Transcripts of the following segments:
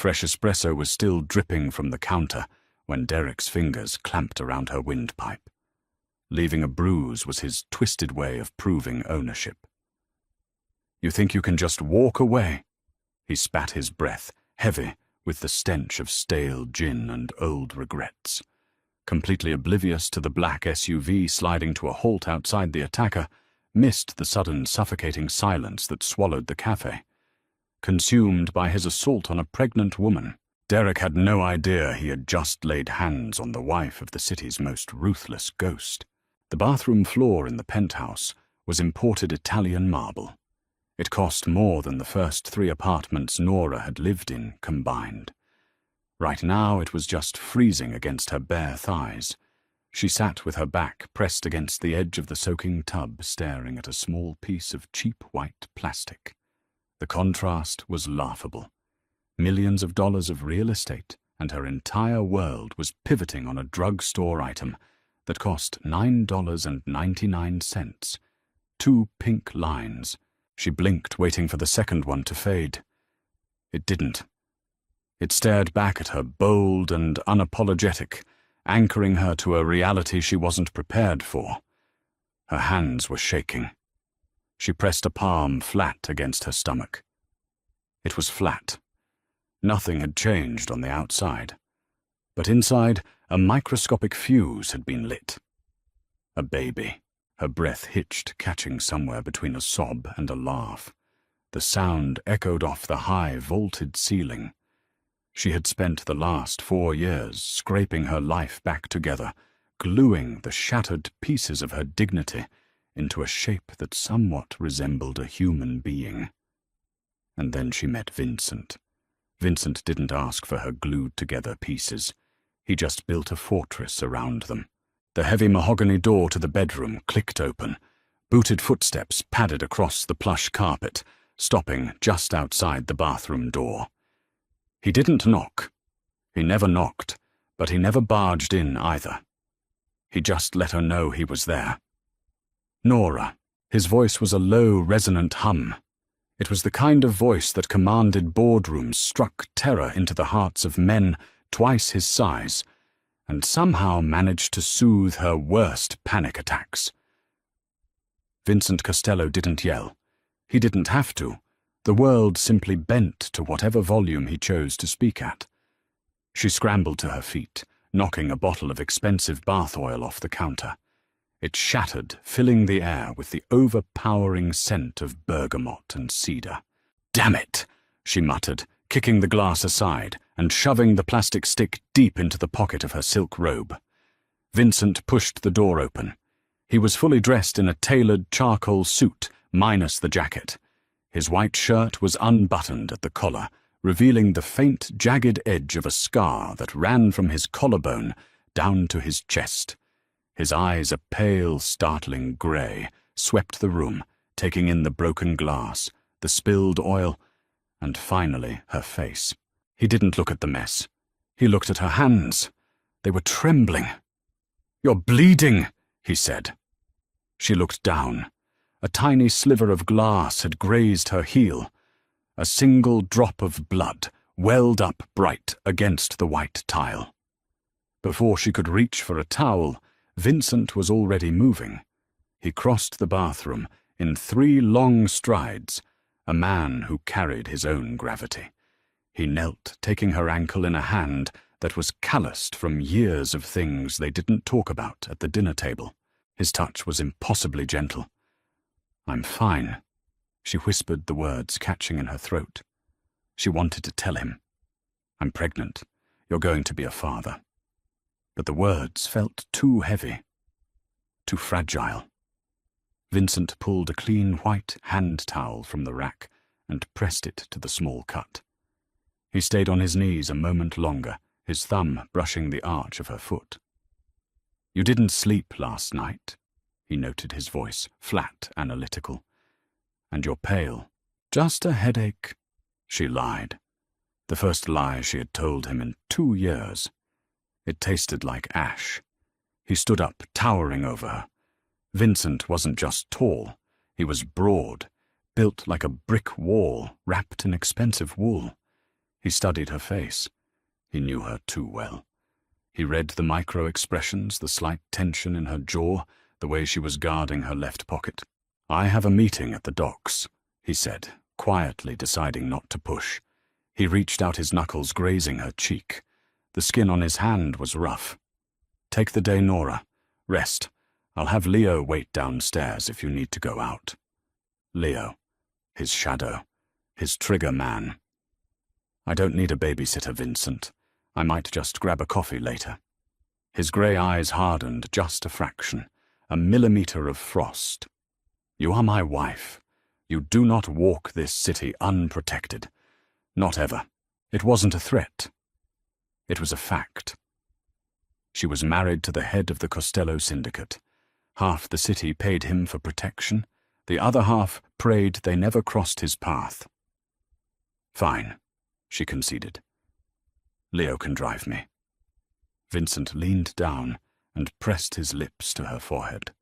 Fresh espresso was still dripping from the counter when Derek's fingers clamped around her windpipe. Leaving a bruise was his twisted way of proving ownership. "You think you can just walk away?" He spat his breath, heavy with the stench of stale gin and old regrets. Completely oblivious to the black SUV sliding to a halt outside the attacker, missed the sudden suffocating silence that swallowed the cafe. Consumed by his assault on a pregnant woman, Derek had no idea he had just laid hands on the wife of the city's most ruthless ghost. The bathroom floor in the penthouse was imported Italian marble. It cost more than the first 3 apartments Nora had lived in combined. Right now it was just freezing against her bare thighs. She sat with her back pressed against the edge of the soaking tub, staring at a small piece of cheap white plastic. The contrast was laughable. Millions of dollars of real estate, and her entire world was pivoting on a drugstore item that cost $9.99. 2 pink lines. She blinked, waiting for the second one to fade. It didn't. It stared back at her, bold and unapologetic, anchoring her to a reality she wasn't prepared for. Her hands were shaking. She pressed a palm flat against her stomach. It was flat. Nothing had changed on the outside. But inside, a microscopic fuse had been lit. A baby, her breath hitched, catching somewhere between a sob and a laugh. The sound echoed off the high, vaulted ceiling. She had spent the last 4 years scraping her life back together, gluing the shattered pieces of her dignity into a shape that somewhat resembled a human being. And then she met Vincent. Vincent didn't ask for her glued-together pieces. He just built a fortress around them. The heavy mahogany door to the bedroom clicked open. Booted footsteps padded across the plush carpet, stopping just outside the bathroom door. He didn't knock. He never knocked, but he never barged in either. He just let her know he was there. Nora. His voice was a low, resonant hum. It was the kind of voice that commanded boardrooms, struck terror into the hearts of men twice his size, and somehow managed to soothe her worst panic attacks. Vincent Costello didn't yell. He didn't have to. The world simply bent to whatever volume he chose to speak at. She scrambled to her feet, knocking a bottle of expensive bath oil off the counter. It shattered, filling the air with the overpowering scent of bergamot and cedar. "Damn it," she muttered, kicking the glass aside and shoving the plastic stick deep into the pocket of her silk robe. Vincent pushed the door open. He was fully dressed in a tailored charcoal suit, minus the jacket. His white shirt was unbuttoned at the collar, revealing the faint, jagged edge of a scar that ran from his collarbone down to his chest. His eyes, a pale, startling grey, swept the room, taking in the broken glass, the spilled oil, and finally her face. He didn't look at the mess. He looked at her hands. They were trembling. "You're bleeding," he said. She looked down. A tiny sliver of glass had grazed her heel. A single drop of blood welled up bright against the white tile. Before she could reach for a towel, Vincent was already moving. He crossed the bathroom in 3 long strides, a man who carried his own gravity. He knelt, taking her ankle in a hand that was calloused from years of things they didn't talk about at the dinner table. His touch was impossibly gentle. "I'm fine," she whispered, the words catching in her throat. She wanted to tell him. "I'm pregnant. You're going to be a father." But the words felt too heavy, too fragile. Vincent pulled a clean white hand towel from the rack and pressed it to the small cut. He stayed on his knees a moment longer, his thumb brushing the arch of her foot. "You didn't sleep last night," he noted, his voice flat, analytical. "And you're pale." "Just a headache," she lied. The first lie she had told him in 2 years. It tasted like ash. He stood up, towering over her. Vincent wasn't just tall. He was broad, built like a brick wall wrapped in expensive wool. He studied her face. He knew her too well. He read the micro-expressions, the slight tension in her jaw, the way she was guarding her left pocket. "I have a meeting at the docks," he said, quietly deciding not to push. He reached out his knuckles, grazing her cheek. The skin on his hand was rough. "Take the day, Nora. Rest. I'll have Leo wait downstairs if you need to go out." Leo. His shadow. His trigger man. "I don't need a babysitter, Vincent. I might just grab a coffee later." His grey eyes hardened just a fraction, a millimetre of frost. "You are my wife. You do not walk this city unprotected. Not ever. It wasn't a threat. It was a fact." She was married to the head of the Costello Syndicate. Half the city paid him for protection. The other half prayed they never crossed his path. "Fine," she conceded. "Leo can drive me." Vincent leaned down and pressed his lips to her forehead.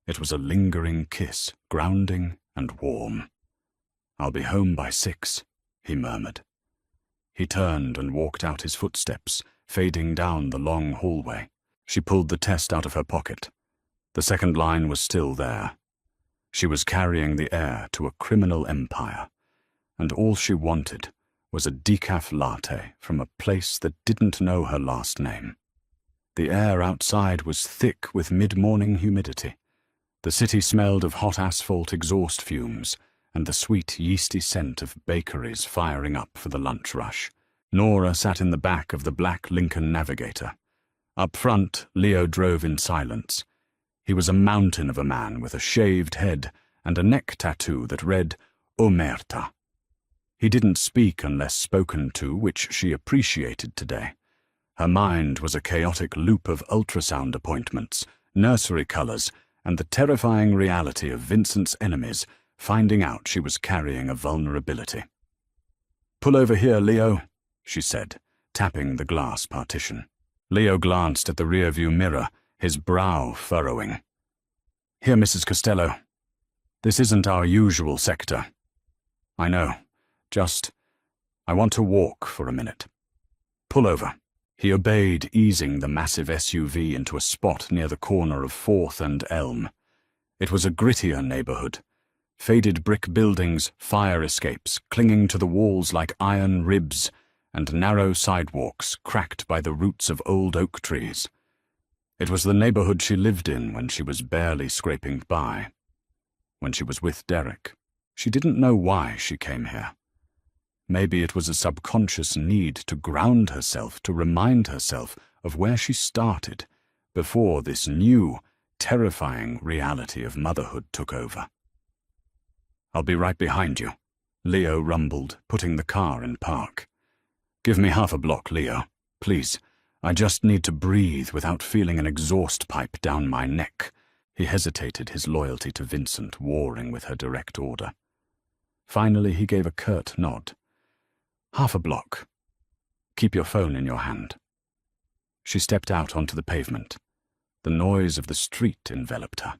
It was a lingering kiss, grounding and warm. "I'll be home by 6, he murmured. He turned and walked out his footsteps, fading down the long hallway. She pulled the test out of her pocket. The second line was still there. She was carrying the heir to a criminal empire, and all she wanted was a decaf latte from a place that didn't know her last name. The air outside was thick with mid-morning humidity. The city smelled of hot asphalt exhaust fumes and the sweet, yeasty scent of bakeries firing up for the lunch rush. Nora sat in the back of the black Lincoln Navigator. Up front, Leo drove in silence. He was a mountain of a man with a shaved head and a neck tattoo that read, "Omerta." He didn't speak unless spoken to, which she appreciated today. Her mind was a chaotic loop of ultrasound appointments, nursery colours, and the terrifying reality of Vincent's enemies finding out she was carrying a vulnerability. "Pull over here, Leo," she said, tapping the glass partition. Leo glanced at the rearview mirror, his brow furrowing. "Here, Mrs. Costello. This isn't our usual sector." "I know. I want to walk for a minute." "Pull over." He obeyed, easing the massive SUV into a spot near the corner of 4th and Elm. It was a grittier neighborhood. Faded brick buildings, fire escapes clinging to the walls like iron ribs, and narrow sidewalks cracked by the roots of old oak trees. It was the neighborhood she lived in when she was barely scraping by. When she was with Derek, she didn't know why she came here. Maybe it was a subconscious need to ground herself, to remind herself of where she started before this new, terrifying reality of motherhood took over. "I'll be right behind you," Leo rumbled, putting the car in park. "Give me half a block, Leo. Please. I just need to breathe without feeling an exhaust pipe down my neck." He hesitated, his loyalty to Vincent warring with her direct order. Finally, he gave a curt nod. "Half a block. Keep your phone in your hand." She stepped out onto the pavement. The noise of the street enveloped her.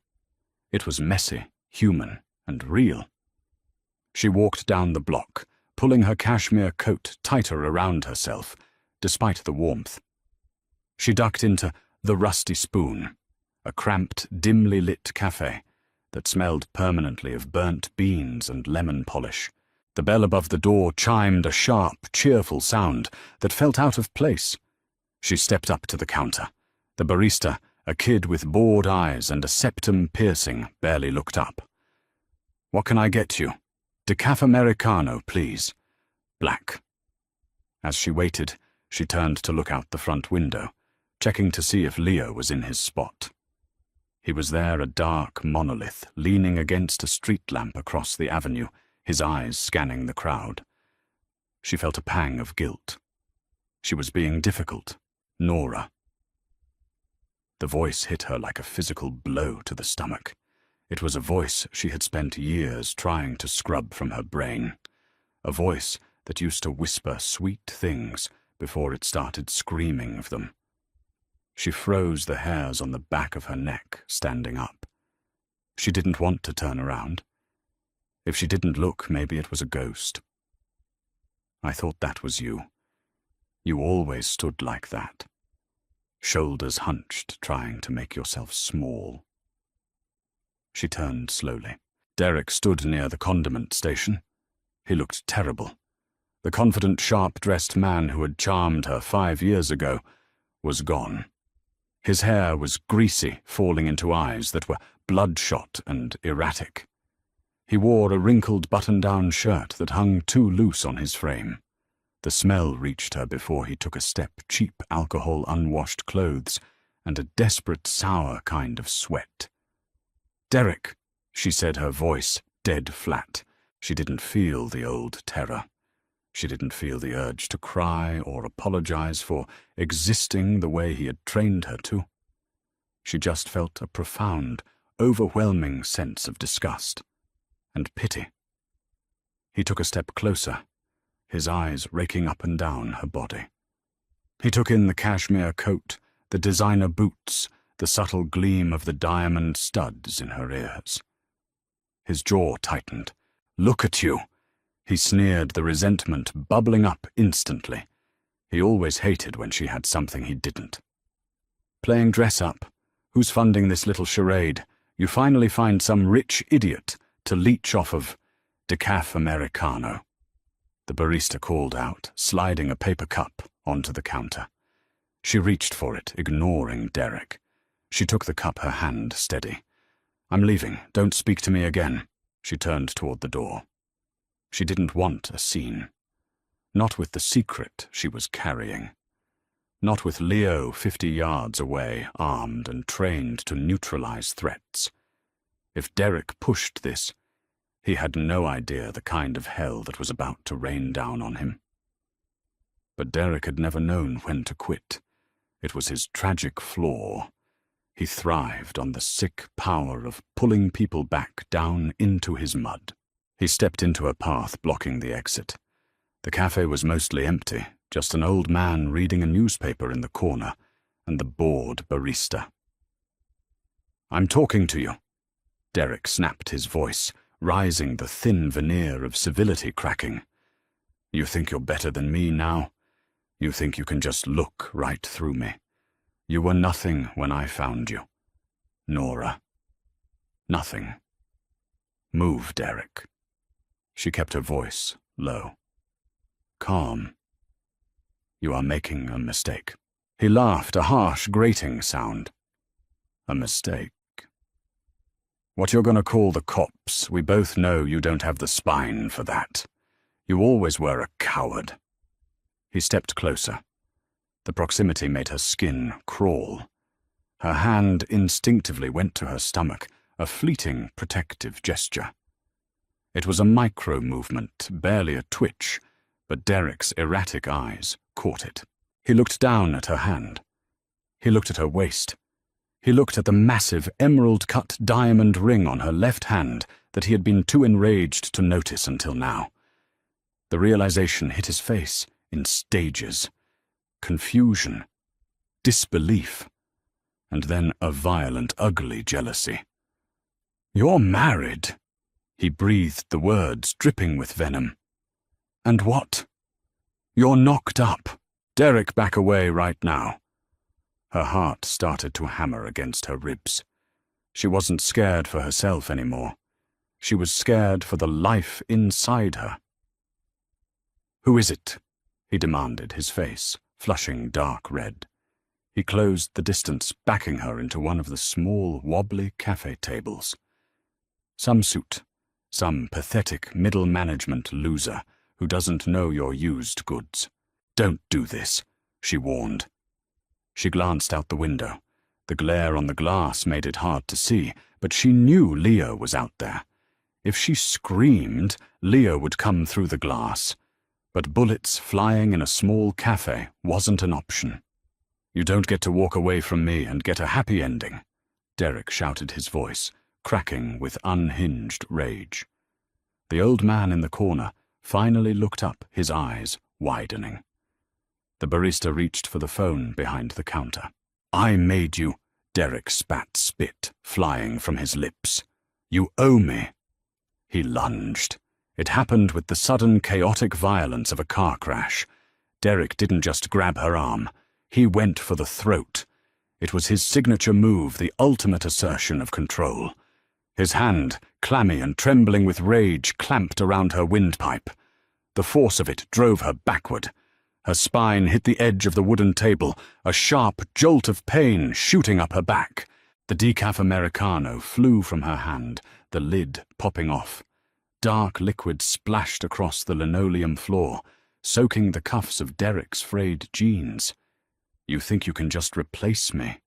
It was messy, human, and real. She walked down the block, pulling her cashmere coat tighter around herself, despite the warmth. She ducked into the Rusty Spoon, a cramped, dimly lit café that smelled permanently of burnt beans and lemon polish. The bell above the door chimed a sharp, cheerful sound that felt out of place. She stepped up to the counter. The barista, a kid with bored eyes and a septum piercing, barely looked up. "What can I get you?" "Decaf Americano, please." "Black." As she waited, she turned to look out the front window, checking to see if Leo was in his spot. He was there, a dark monolith, leaning against a street lamp across the avenue, his eyes scanning the crowd. She felt a pang of guilt. She was being difficult. Nora. The voice hit her like a physical blow to the stomach. It was a voice she had spent years trying to scrub from her brain. A voice that used to whisper sweet things before it started screaming of them. She froze the hairs on the back of her neck, standing up. She didn't want to turn around. If she didn't look, maybe it was a ghost. I thought that was you. You always stood like that. Shoulders hunched, trying to make yourself small. She turned slowly. Derek stood near the condiment station. He looked terrible. The confident, sharp-dressed man who had charmed her 5 years ago was gone. His hair was greasy, falling into eyes that were bloodshot and erratic. He wore a wrinkled button-down shirt that hung too loose on his frame. The smell reached her before he took a step, cheap alcohol-unwashed clothes, and a desperate, sour kind of sweat. "Derek," she said, her voice dead flat. She didn't feel the old terror. She didn't feel the urge to cry or apologize for existing the way he had trained her to. She just felt a profound, overwhelming sense of disgust and pity. He took a step closer, his eyes raking up and down her body. He took in the cashmere coat, the designer boots, the subtle gleam of the diamond studs in her ears. His jaw tightened. "Look at you!" He sneered, the resentment bubbling up instantly. He always hated when she had something he didn't. "Playing dress-up? Who's funding this little charade? You finally find some rich idiot to leech off of decaf Americano." The barista called out, sliding a paper cup onto the counter. She reached for it, ignoring Derek. She took the cup, her hand steady. "I'm leaving. Don't speak to me again." She turned toward the door. She didn't want a scene. Not with the secret she was carrying. Not with Leo 50 yards away, armed and trained to neutralize threats. If Derek pushed this, he had no idea the kind of hell that was about to rain down on him. But Derek had never known when to quit. It was his tragic flaw. He thrived on the sick power of pulling people back down into his mud. He stepped into a path blocking the exit. The cafe was mostly empty, just an old man reading a newspaper in the corner, and the bored barista. "I'm talking to you." Derek snapped his voice, rising, the thin veneer of civility cracking. "You think you're better than me now? You think you can just look right through me? You were nothing when I found you. Nora. Nothing. Move, Derek." She kept her voice low. "Calm. You are making a mistake." He laughed, a harsh, grating sound. "A mistake? What you're going to call the cops, we both know you don't have the spine for that. You always were a coward." He stepped closer. The proximity made her skin crawl. Her hand instinctively went to her stomach, a fleeting, protective gesture. It was a micro-movement, barely a twitch, but Derek's erratic eyes caught it. He looked down at her hand. He looked at her waist. He looked at the massive, emerald-cut diamond ring on her left hand that he had been too enraged to notice until now. The realization hit his face in stages. Confusion, disbelief, and then a violent, ugly jealousy. "You're married." He breathed the words, dripping with venom. "And what?" "You're knocked up. Derek, back away right now." Her heart started to hammer against her ribs. She wasn't scared for herself anymore. She was scared for the life inside her. "Who is it?" he demanded, his face flushing dark red. He closed the distance, backing her into one of the small, wobbly cafe tables. Some suit. Some pathetic middle management loser who doesn't know your used goods. "Don't do this," she warned. She glanced out the window. The glare on the glass made it hard to see, but she knew Leo was out there. If she screamed, Leo would come through the glass. But bullets flying in a small cafe wasn't an option. "You don't get to walk away from me and get a happy ending," Derek shouted, his voice cracking with unhinged rage. The old man in the corner finally looked up, his eyes widening. The barista reached for the phone behind the counter. "I made you," Derek spat spit flying from his lips. "You owe me." He lunged. It happened with the sudden chaotic violence of a car crash. Derek didn't just grab her arm. He went for the throat. It was his signature move, the ultimate assertion of control. His hand, clammy and trembling with rage, clamped around her windpipe. The force of it drove her backward. Her spine hit the edge of the wooden table, a sharp jolt of pain shooting up her back. The decaf Americano flew from her hand, the lid popping off. Dark liquid splashed across the linoleum floor, soaking the cuffs of Derek's frayed jeans. "You think you can just replace me?"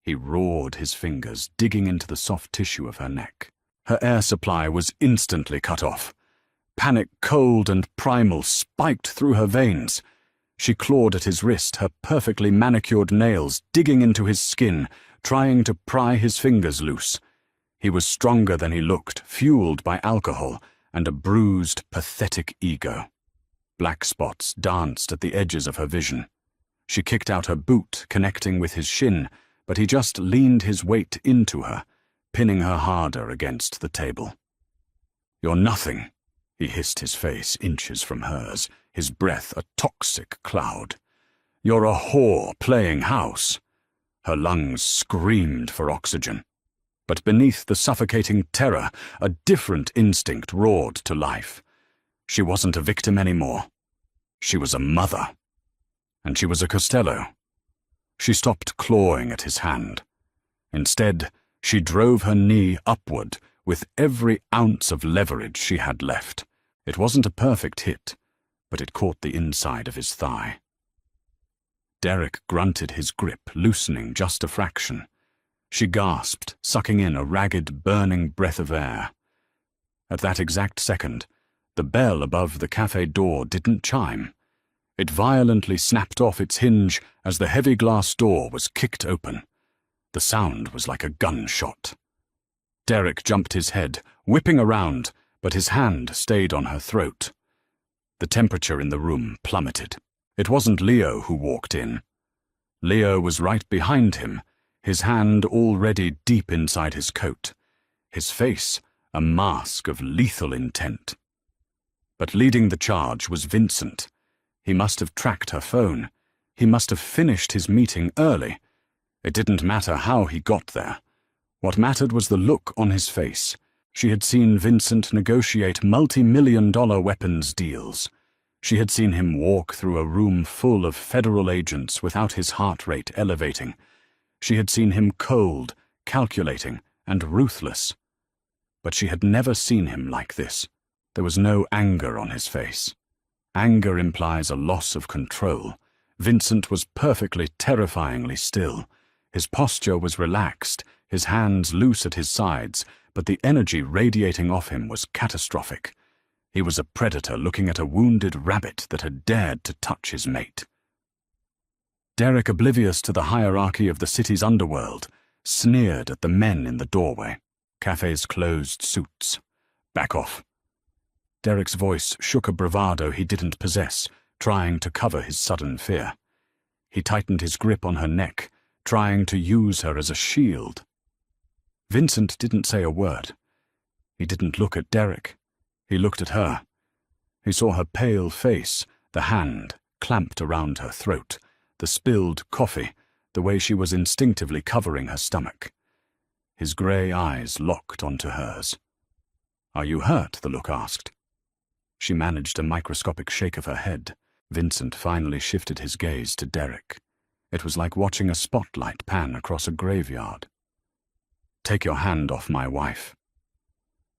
He roared his fingers, digging into the soft tissue of her neck. Her air supply was instantly cut off. Panic, cold and primal, spiked through her veins. She clawed at his wrist, her perfectly manicured nails digging into his skin, trying to pry his fingers loose. He was stronger than he looked, fueled by alcohol and a bruised, pathetic ego. Black spots danced at the edges of her vision. She kicked out her boot, connecting with his shin, but he just leaned his weight into her, pinning her harder against the table. "You're nothing," he hissed, his face inches from hers, his breath a toxic cloud. "You're a whore playing house." Her lungs screamed for oxygen. But beneath the suffocating terror, a different instinct roared to life. She wasn't a victim anymore. She was a mother. And she was a Costello. She stopped clawing at his hand. Instead, she drove her knee upward with every ounce of leverage she had left. It wasn't a perfect hit, but it caught the inside of his thigh. Derek grunted, his grip loosening just a fraction. She gasped, sucking in a ragged, burning breath of air. At that exact second, the bell above the cafe door didn't chime. It violently snapped off its hinge as the heavy glass door was kicked open. The sound was like a gunshot. Derek jumped his head, whipping around, but his hand stayed on her throat. The temperature in the room plummeted. It wasn't Leo who walked in. Leo was right behind him, his hand already deep inside his coat, his face a mask of lethal intent. But leading the charge was Vincent. He must have tracked her phone. He must have finished his meeting early. It didn't matter how he got there. What mattered was the look on his face. She had seen Vincent negotiate multi-million-dollar weapons deals. She had seen him walk through a room full of federal agents without his heart rate elevating. She had seen him cold, calculating, and ruthless. But she had never seen him like this. There was no anger on his face. Anger implies a loss of control. Vincent was perfectly, terrifyingly still. His posture was relaxed, his hands loose at his sides, but the energy radiating off him was catastrophic. He was a predator looking at a wounded rabbit that had dared to touch his mate. Derek, oblivious to the hierarchy of the city's underworld, sneered at the men in the doorway. Café's closed suits. "Back off." Derek's voice shook a bravado he didn't possess, trying to cover his sudden fear. He tightened his grip on her neck, trying to use her as a shield. Vincent didn't say a word. He didn't look at Derek. He looked at her. He saw her pale face, the hand clamped around her throat, the spilled coffee, the way she was instinctively covering her stomach. His grey eyes locked onto hers. "Are you hurt?" the look asked. She managed a microscopic shake of her head. Vincent finally shifted his gaze to Derek. It was like watching a spotlight pan across a graveyard. "Take your hand off my wife."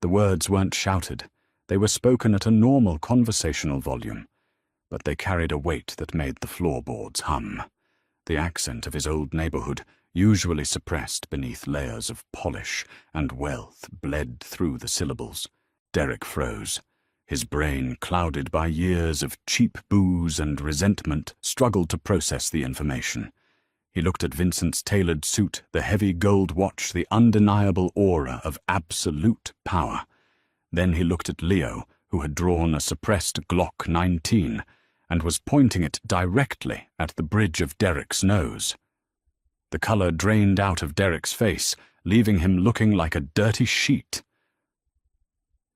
The words weren't shouted. They were spoken at a normal conversational volume, but they carried a weight that made the floorboards hum. The accent of his old neighborhood, usually suppressed beneath layers of polish and wealth, bled through the syllables. Derek froze. His brain, clouded by years of cheap booze and resentment, struggled to process the information. He looked at Vincent's tailored suit, the heavy gold watch, the undeniable aura of absolute power. Then he looked at Leo, who had drawn a suppressed Glock 19 and was pointing it directly at the bridge of Derek's nose. The color drained out of Derek's face, leaving him looking like a dirty sheet.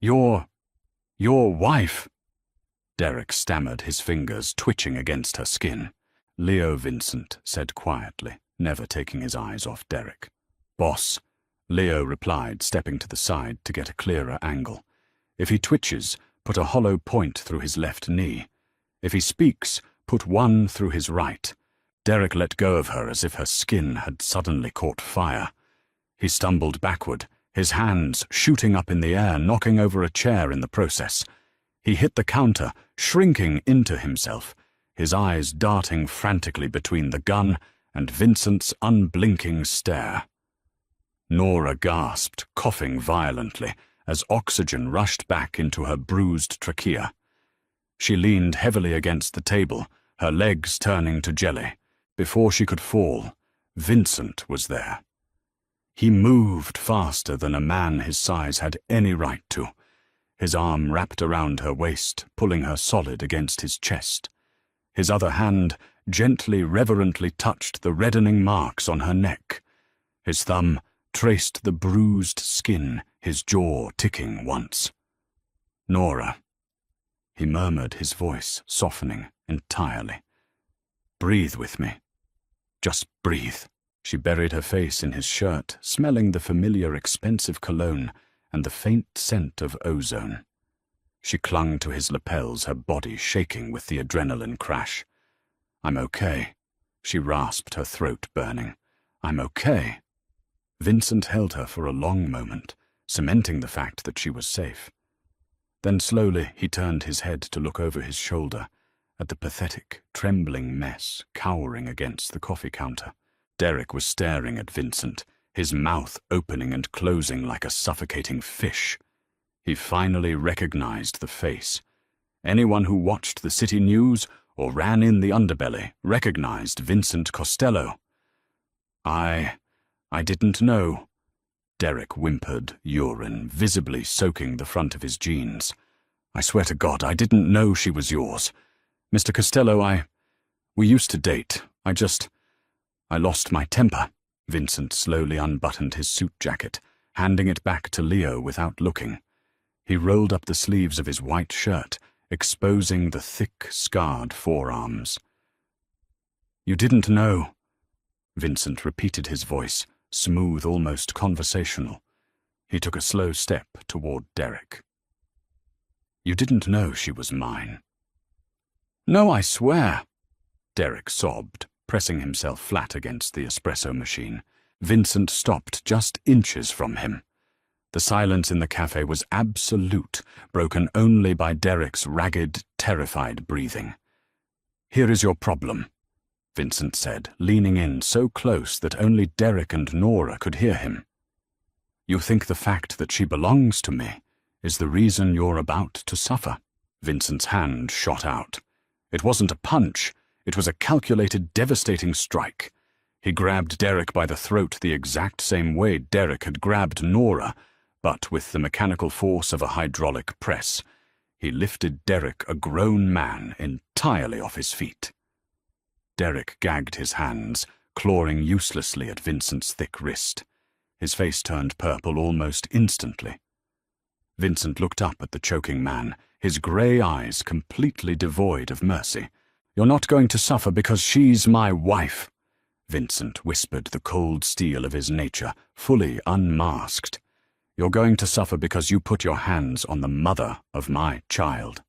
"You're Your wife? Derek stammered, his fingers twitching against her skin. Leo, Vincent said quietly, never taking his eyes off Derek. Boss, Leo replied, stepping to the side to get a clearer angle. If he twitches, put a hollow point through his left knee. If he speaks, put one through his right. Derek let go of her as if her skin had suddenly caught fire. He stumbled backward, his hands shooting up in the air, knocking over a chair in the process. He hit the counter, shrinking into himself, his eyes darting frantically between the gun and Vincent's unblinking stare. Nora gasped, coughing violently, as oxygen rushed back into her bruised trachea. She leaned heavily against the table, her legs turning to jelly. Before she could fall, Vincent was there. He moved faster than a man his size had any right to. His arm wrapped around her waist, pulling her solid against his chest. His other hand gently, reverently touched the reddening marks on her neck. His thumb traced the bruised skin, his jaw ticking once. Nora. He murmured, his voice softening entirely. Breathe with me. Just breathe. She buried her face in his shirt, smelling the familiar expensive cologne and the faint scent of ozone. She clung to his lapels, her body shaking with the adrenaline crash. I'm okay. She rasped, her throat burning. I'm okay. Vincent held her for a long moment, cementing the fact that she was safe. Then slowly he turned his head to look over his shoulder at the pathetic, trembling mess cowering against the coffee counter. Derek was staring at Vincent, his mouth opening and closing like a suffocating fish. He finally recognized the face. Anyone who watched the city news or ran in the underbelly recognized Vincent Costello. I didn't know. Derek whimpered, urine visibly soaking the front of his jeans. I swear to God, I didn't know she was yours. Mr. Costello, we used to date. I lost my temper. Vincent slowly unbuttoned his suit jacket, handing it back to Leo without looking. He rolled up the sleeves of his white shirt, exposing the thick, scarred forearms. You didn't know. Vincent repeated his voice, smooth, almost conversational. He took a slow step toward Derek. You didn't know she was mine. No, I swear. Derek sobbed, pressing himself flat against the espresso machine. Vincent stopped just inches from him. The silence in the cafe was absolute, broken only by Derek's ragged, terrified breathing. Here is your problem, Vincent said, leaning in so close that only Derek and Nora could hear him. You think the fact that she belongs to me is the reason you're about to suffer. Vincent's hand shot out. It wasn't a punch. It was a calculated, devastating strike. He grabbed Derek by the throat the exact same way Derek had grabbed Nora, but with the mechanical force of a hydraulic press. He lifted Derek, a grown man, entirely off his feet. Derek gagged his hands, clawing uselessly at Vincent's thick wrist. His face turned purple almost instantly. Vincent looked up at the choking man, his grey eyes completely devoid of mercy. You're not going to suffer because she's my wife, Vincent whispered, the cold steel of his nature fully unmasked. You're going to suffer because you put your hands on the mother of my child.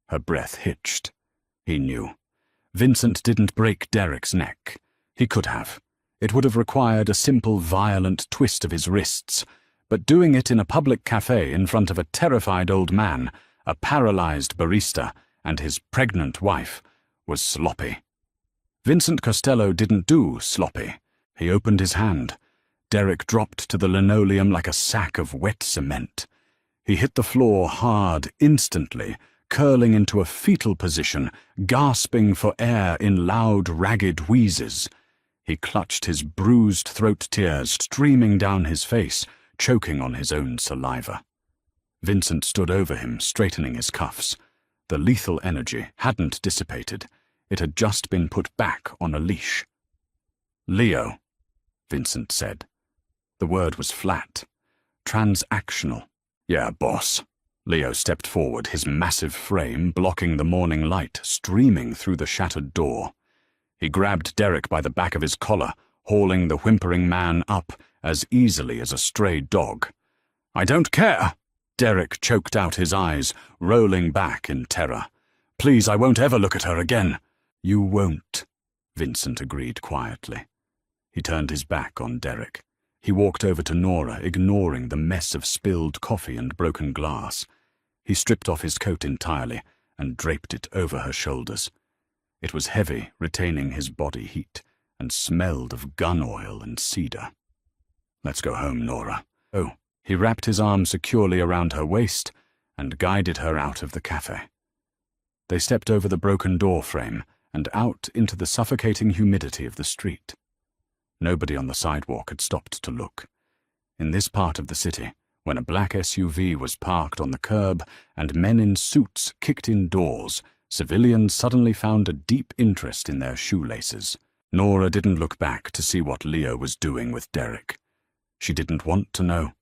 Her breath hitched. He knew. Vincent didn't break Derek's neck. He could have. It would have required a simple, violent twist of his wrists, but doing it in a public cafe in front of a terrified old man, a paralyzed barista, and his pregnant wife was sloppy. Vincent Costello didn't do sloppy. He opened his hand. Derek dropped to the linoleum like a sack of wet cement. He hit the floor hard instantly, curling into a fetal position, gasping for air in loud, ragged wheezes. He clutched his bruised throat, tears streaming down his face, choking on his own saliva. Vincent stood over him, straightening his cuffs. The lethal energy hadn't dissipated. It had just been put back on a leash. Leo, Vincent said. The word was flat, transactional. Yeah, boss, Leo stepped forward, his massive frame blocking the morning light streaming through the shattered door. He grabbed Derek by the back of his collar, hauling the whimpering man up as easily as a stray dog. "I don't care!" Derek choked out his eyes, rolling back in terror. "Please, I won't ever look at her again." "You won't," Vincent agreed quietly. He turned his back on Derek. He walked over to Nora, ignoring the mess of spilled coffee and broken glass. He stripped off his coat entirely and draped it over her shoulders. It was heavy, retaining his body heat, and smelled of gun oil and cedar. "Let's go home, Nora." "Oh." He wrapped his arm securely around her waist and guided her out of the cafe. They stepped over the broken door frame and out into the suffocating humidity of the street. Nobody on the sidewalk had stopped to look. In this part of the city, when a black SUV was parked on the curb and men in suits kicked in doors, civilians suddenly found a deep interest in their shoelaces. Nora didn't look back to see what Leo was doing with Derek. She didn't want to know.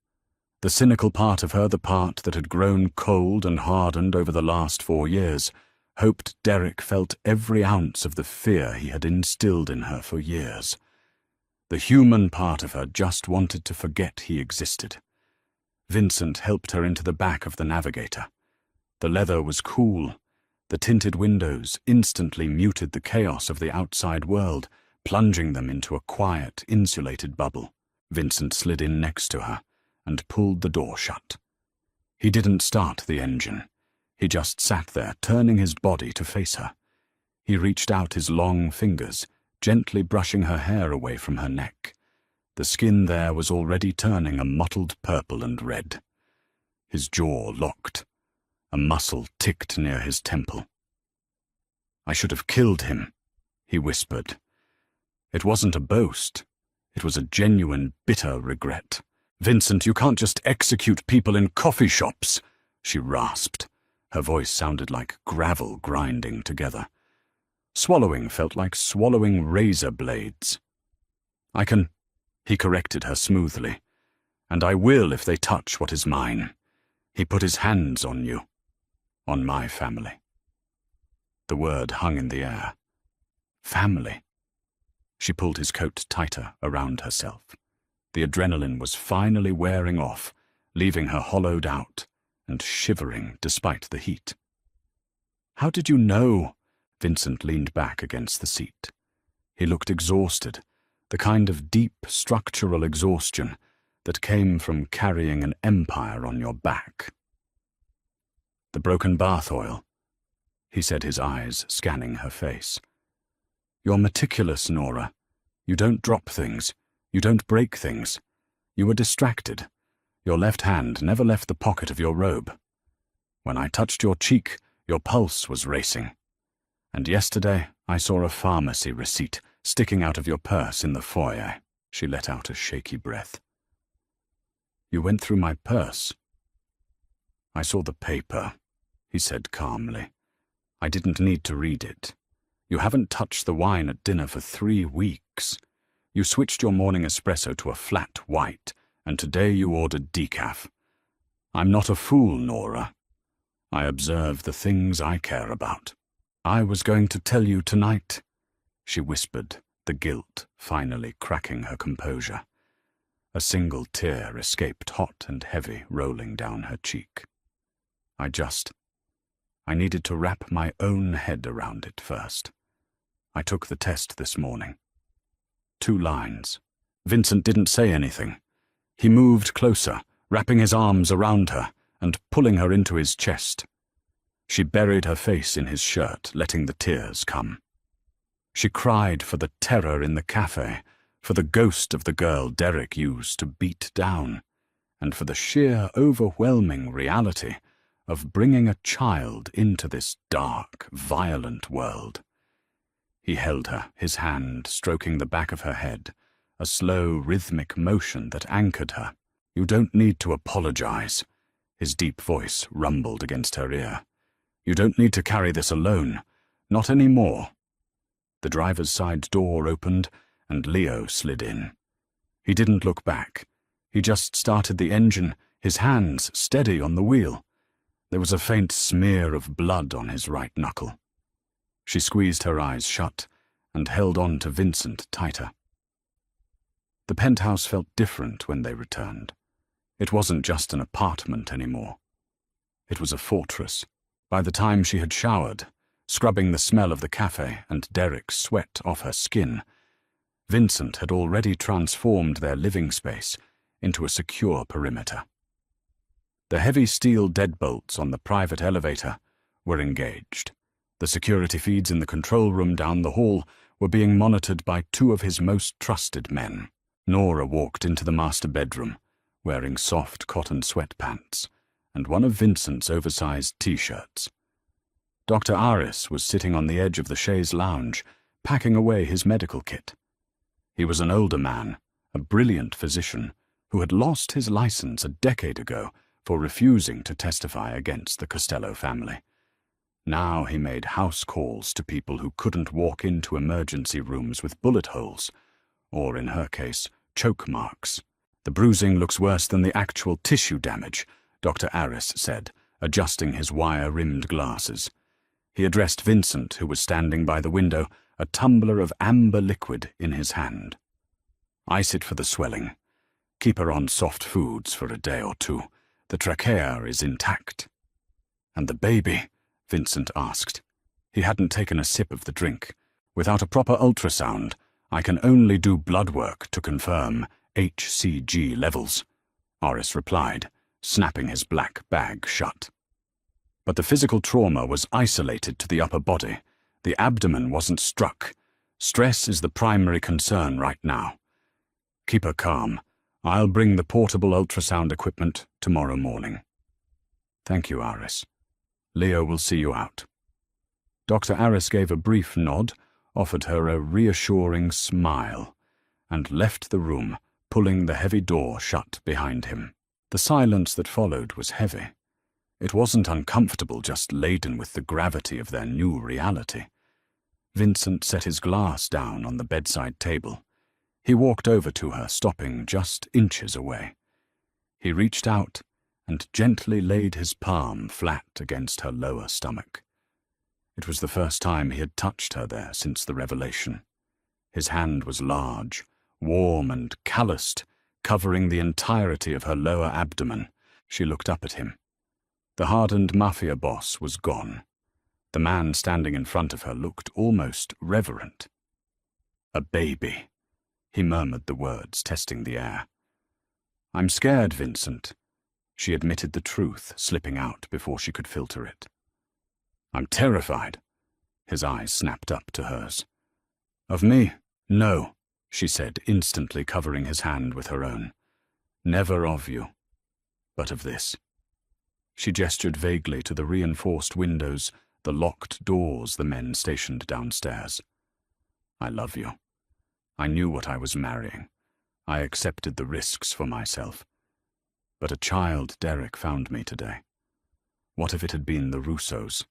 The cynical part of her, the part that had grown cold and hardened over the last 4 years, hoped Derek felt every ounce of the fear he had instilled in her for years. The human part of her just wanted to forget he existed. Vincent helped her into the back of the Navigator. The leather was cool. The tinted windows instantly muted the chaos of the outside world, plunging them into a quiet, insulated bubble. Vincent slid in next to her and pulled the door shut. He didn't start the engine. He just sat there, turning his body to face her. He reached out his long fingers, gently brushing her hair away from her neck. The skin there was already turning a mottled purple and red. His jaw locked. A muscle ticked near his temple. "I should have killed him," he whispered. It wasn't a boast. It was a genuine, bitter regret. "Vincent, you can't just execute people in coffee shops," she rasped. Her voice sounded like gravel grinding together. Swallowing felt like swallowing razor blades. "I can," he corrected her smoothly, "and I will if they touch what is mine." He put his hands on you. On my family. The word hung in the air. Family. She pulled his coat tighter around herself. The adrenaline was finally wearing off, leaving her hollowed out and shivering despite the heat. "How did you know?" Vincent leaned back against the seat. He looked exhausted, the kind of deep structural exhaustion that came from carrying an empire on your back. "The broken bath oil," he said, his eyes scanning her face. "You're meticulous, Nora. You don't drop things. You don't break things. You were distracted. Your left hand never left the pocket of your robe. When I touched your cheek, your pulse was racing. And yesterday, I saw a pharmacy receipt sticking out of your purse in the foyer." She let out a shaky breath. "You went through my purse?" "I saw the paper," he said calmly. "I didn't need to read it. You haven't touched the wine at dinner for 3 weeks. You switched your morning espresso to a flat white, and today you ordered decaf. I'm not a fool, Nora. I observe the things I care about. I was going to tell you tonight," she whispered, the guilt finally cracking her composure. A single tear escaped hot and heavy, rolling down her cheek. I needed to wrap my own head around it first. I took the test this morning. 2 lines. Vincent didn't say anything. He moved closer, wrapping his arms around her and pulling her into his chest. She buried her face in his shirt, letting the tears come. She cried for the terror in the cafe, for the ghost of the girl Derek used to beat down, and for the sheer, overwhelming reality of bringing a child into this dark, violent world. He held her, his hand stroking the back of her head, a slow, rhythmic motion that anchored her. "You don't need to apologize," his deep voice rumbled against her ear. "You don't need to carry this alone. Not anymore." The driver's side door opened, and Leo slid in. He didn't look back. He just started the engine, his hands steady on the wheel. There was a faint smear of blood on his right knuckle. She squeezed her eyes shut and held on to Vincent tighter. The penthouse felt different when they returned. It wasn't just an apartment anymore. It was a fortress. By the time she had showered, scrubbing the smell of the café and Derek's sweat off her skin, Vincent had already transformed their living space into a secure perimeter. The heavy steel deadbolts on the private elevator were engaged. The security feeds in the control room down the hall were being monitored by two of his most trusted men. Nora walked into the master bedroom, wearing soft cotton sweatpants and one of Vincent's oversized T-shirts. Dr. Aris was sitting on the edge of the chaise lounge, packing away his medical kit. He was an older man, a brilliant physician, who had lost his license a decade ago for refusing to testify against the Costello family. Now he made house calls to people who couldn't walk into emergency rooms with bullet holes, or in her case, choke marks. "The bruising looks worse than the actual tissue damage," Dr. Aris said, adjusting his wire-rimmed glasses. He addressed Vincent, who was standing by the window, a tumbler of amber liquid in his hand. "Ice it for the swelling. Keep her on soft foods for a day or two. The trachea is intact." "And the baby?" Vincent asked. He hadn't taken a sip of the drink. "Without a proper ultrasound, I can only do blood work to confirm HCG levels," Aris replied, snapping his black bag shut. But the physical trauma was isolated to the upper body. The abdomen wasn't struck. Stress is the primary concern right now. Keep her calm. I'll bring the portable ultrasound equipment tomorrow morning. "Thank you, Aris. Leo will see you out." Dr. Aris gave a brief nod, offered her a reassuring smile, and left the room, pulling the heavy door shut behind him. The silence that followed was heavy. It wasn't uncomfortable, just laden with the gravity of their new reality. Vincent set his glass down on the bedside table. He walked over to her, stopping just inches away. He reached out and gently laid his palm flat against her lower stomach. It was the first time he had touched her there since the revelation. His hand was large, warm and calloused, covering the entirety of her lower abdomen. She looked up at him. The hardened Mafia boss was gone. The man standing in front of her looked almost reverent. "A baby," he murmured the words, testing the air. "I'm scared, Vincent." She admitted the truth, slipping out before she could filter it. "I'm terrified." His eyes snapped up to hers. "Of me? No," she said, instantly covering his hand with her own. "Never of you, but of this." She gestured vaguely to the reinforced windows, the locked doors the men stationed downstairs. "I love you. I knew what I was marrying. I accepted the risks for myself. But a child Derek found me today. What if it had been the Russos?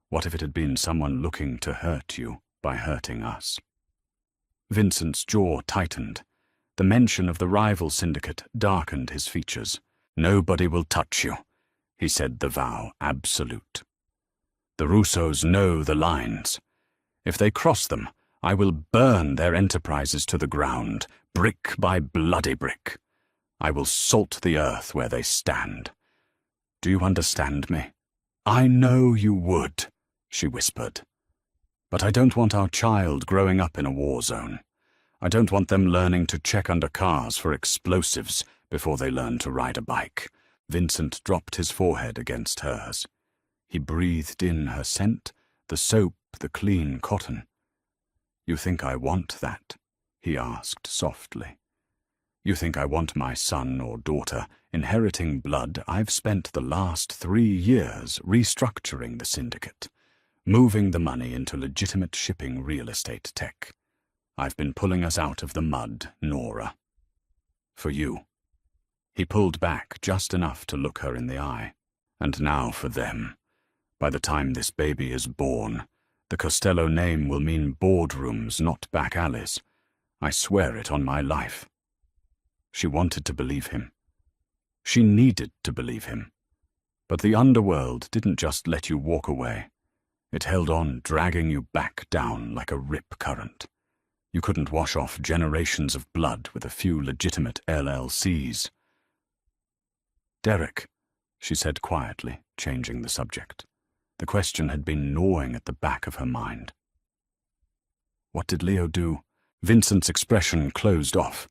What if it had been someone looking to hurt you by hurting us?" Vincent's jaw tightened. The mention of the rival syndicate darkened his features. "Nobody will touch you," he said, the vow absolute. "The Russos know the lines. If they cross them, I will burn their enterprises to the ground, brick by bloody brick. I will salt the earth where they stand. Do you understand me?" "I know you would," she whispered. "But I don't want our child growing up in a war zone. I don't want them learning to check under cars for explosives before they learn to ride a bike." Vincent dropped his forehead against hers. He breathed in her scent, the soap, the clean cotton. "You think I want that?" he asked softly. "You think I want my son or daughter inheriting blood I've spent the last 3 years restructuring the syndicate, moving the money into legitimate shipping real estate tech. I've been pulling us out of the mud, Nora. For you." He pulled back just enough to look her in the eye. "And now for them. By the time this baby is born, the Costello name will mean boardrooms, not back alleys. I swear it on my life." She wanted to believe him. She needed to believe him. But the underworld didn't just let you walk away. It held on, dragging you back down like a rip current. You couldn't wash off generations of blood with a few legitimate LLCs. "Derek," she said quietly, changing the subject. The question had been gnawing at the back of her mind. "What did Leo do?" Vincent's expression closed off.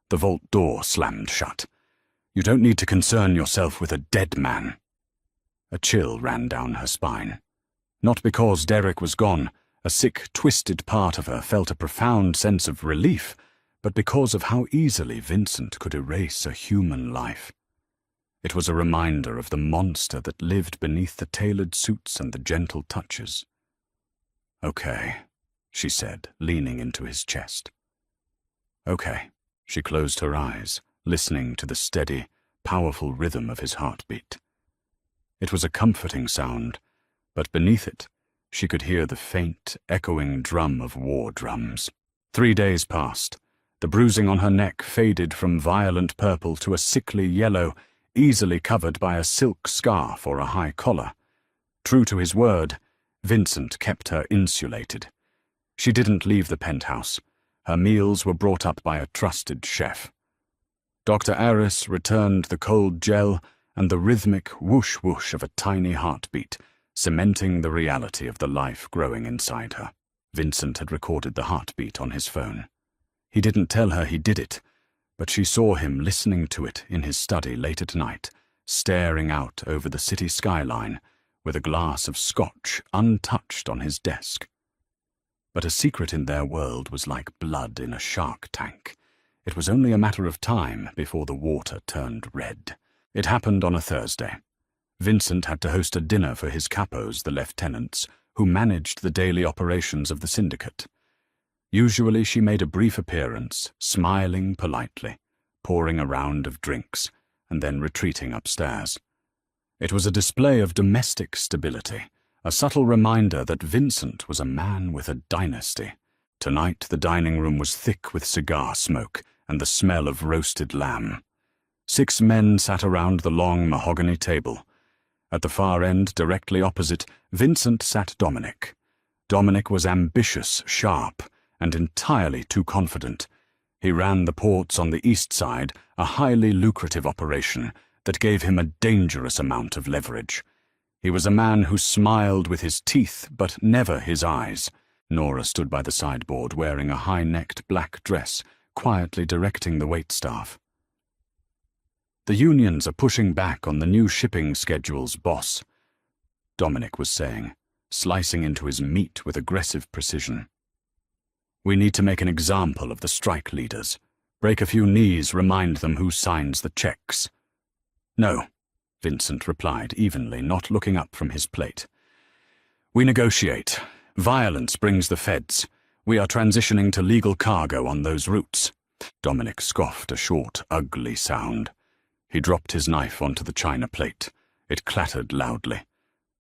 The vault door slammed shut. "You don't need to concern yourself with a dead man." A chill ran down her spine. Not because Derek was gone. A sick, twisted part of her felt a profound sense of relief, but because of how easily Vincent could erase a human life. It was a reminder of the monster that lived beneath the tailored suits and the gentle touches. "Okay," she said, leaning into his chest. "Okay." She closed her eyes, listening to the steady, powerful rhythm of his heartbeat. It was a comforting sound, but beneath it, she could hear the faint, echoing drum of war drums. 3 days passed. The bruising on her neck faded from violent purple to a sickly yellow, easily covered by a silk scarf or a high collar. True to his word, Vincent kept her insulated. She didn't leave the penthouse. Her meals were brought up by a trusted chef. Dr. Heirs returned the cold gel and the rhythmic whoosh-whoosh of a tiny heartbeat, cementing the reality of the life growing inside her. Vincent had recorded the heartbeat on his phone. He didn't tell her he did it, but she saw him listening to it in his study late at night, staring out over the city skyline, with a glass of scotch untouched on his desk. But a secret in their world was like blood in a shark tank. It was only a matter of time before the water turned red. It happened on a Thursday. Vincent had to host a dinner for his capos, the lieutenants, who managed the daily operations of the syndicate. Usually she made a brief appearance, smiling politely, pouring a round of drinks, and then retreating upstairs. It was a display of domestic stability, a subtle reminder that Vincent was a man with a dynasty. Tonight the dining room was thick with cigar smoke and the smell of roasted lamb. 6 men sat around the long mahogany table. At the far end, directly opposite, Vincent sat Dominic. Dominic was ambitious, sharp, and entirely too confident. He ran the ports on the east side, a highly lucrative operation that gave him a dangerous amount of leverage. He was a man who smiled with his teeth, but never his eyes. Nora stood by the sideboard wearing a high-necked black dress, quietly directing the waitstaff. "The unions are pushing back on the new shipping schedules, boss," Dominic was saying, slicing into his meat with aggressive precision. "We need to make an example of the strike leaders. Break a few knees, remind them who signs the checks." "No," Vincent replied evenly, not looking up from his plate. "We negotiate. Violence brings the feds. We are transitioning to legal cargo on those routes." Dominic scoffed a short, ugly sound. He dropped his knife onto the china plate. It clattered loudly.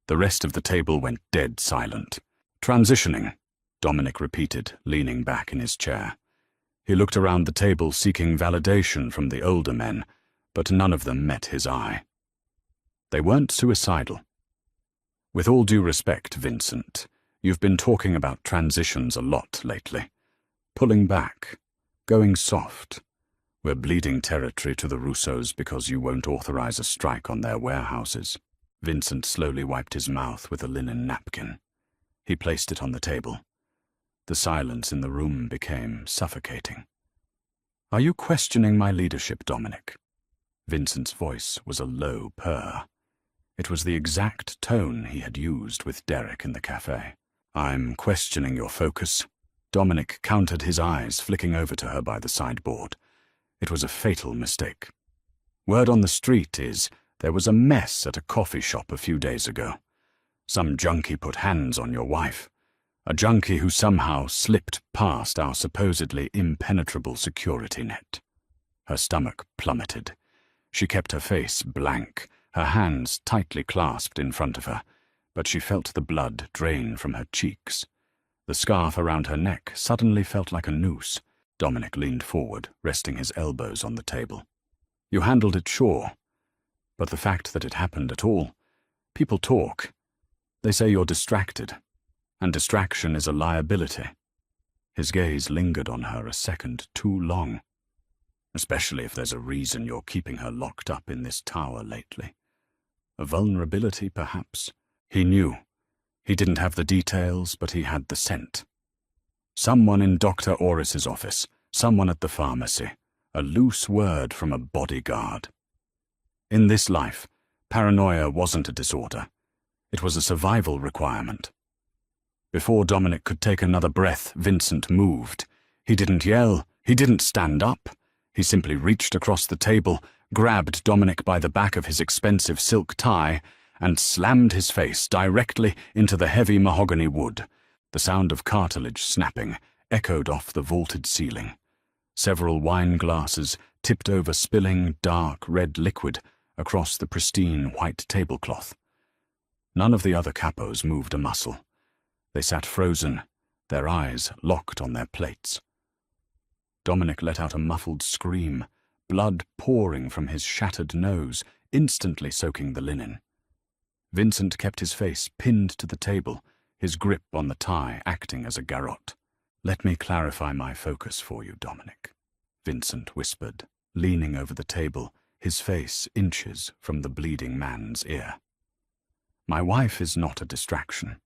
The rest of the table went dead silent. "Transitioning," Dominic repeated, leaning back in his chair. He looked around the table seeking validation from the older men, but none of them met his eye. They weren't suicidal. "With all due respect, Vincent, you've been talking about transitions a lot lately. Pulling back, going soft. We're bleeding territory to the Russos because you won't authorize a strike on their warehouses." Vincent slowly wiped his mouth with a linen napkin. He placed it on the table. The silence in the room became suffocating. "Are you questioning my leadership, Dominic?" Vincent's voice was a low purr. It was the exact tone he had used with Derek in the café. "I'm questioning your focus." Dominic countered, his eyes flicking over to her by the sideboard. It was a fatal mistake. "Word on the street is there was a mess at a coffee shop a few days ago. Some junkie put hands on your wife. A junkie who somehow slipped past our supposedly impenetrable security net." Her stomach plummeted. She kept her face blank, her hands tightly clasped in front of her, but she felt the blood drain from her cheeks. The scarf around her neck suddenly felt like a noose. Dominic leaned forward, resting his elbows on the table. "You handled it, sure. But the fact that it happened at all, People talk. They say you're distracted, and distraction is a liability. His gaze lingered on her a second too long, especially if there's a reason you're keeping her locked up in this tower lately. A vulnerability, perhaps. He knew. He didn't have the details, but he had the scent. Someone in Dr. Orris's office, someone at the pharmacy, a loose word from a bodyguard. In this life, paranoia wasn't a disorder. It was a survival requirement. Before Dominic could take another breath, Vincent moved. He didn't yell. He didn't stand up. He simply reached across the table, grabbed Dominic by the back of his expensive silk tie, and slammed his face directly into the heavy mahogany wood. The sound of cartilage snapping echoed off the vaulted ceiling. Several wine glasses tipped over, spilling dark red liquid across the pristine white tablecloth. None of the other capos moved a muscle. They sat frozen, their eyes locked on their plates. Dominic let out a muffled scream, blood pouring from his shattered nose, instantly soaking the linen. Vincent kept his face pinned to the table, his grip on the tie acting as a garrote. "Let me clarify my focus for you, Dominic," Vincent whispered, leaning over the table, his face inches from the bleeding man's ear. "My wife is not a distraction.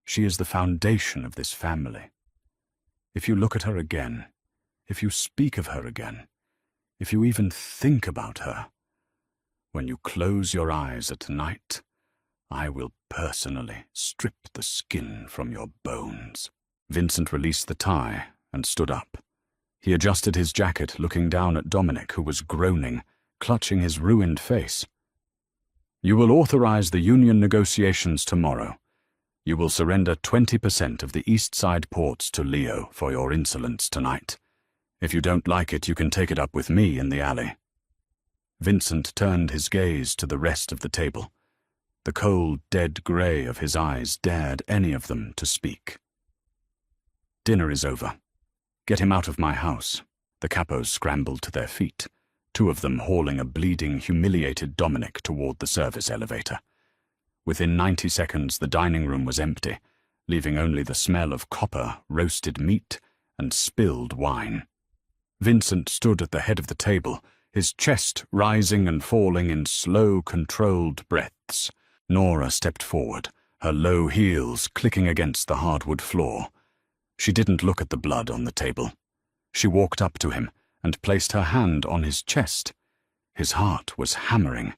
She is the foundation of this family. If you look at her again, if you speak of her again, if you even think about her, when you close your eyes at night, I will personally strip the skin from your bones." Vincent released the tie and stood up. He adjusted his jacket, looking down at Dominic, who was groaning, clutching his ruined face. "You will authorize the union negotiations tomorrow. You will surrender 20% of the East Side ports to Leo for your insolence tonight. If you don't like it, you can take it up with me in the alley." Vincent turned his gaze to the rest of the table. The cold, dead grey of his eyes dared any of them to speak. "Dinner is over. Get him out of my house." The capos scrambled to their feet, two of them hauling a bleeding, humiliated Dominic toward the service elevator. Within 90 seconds, the dining room was empty, leaving only the smell of copper, roasted meat, and spilled wine. Vincent stood at the head of the table, his chest rising and falling in slow, controlled breaths. Nora stepped forward, her low heels clicking against the hardwood floor. She didn't look at the blood on the table. She walked up to him and placed her hand on his chest. His heart was hammering.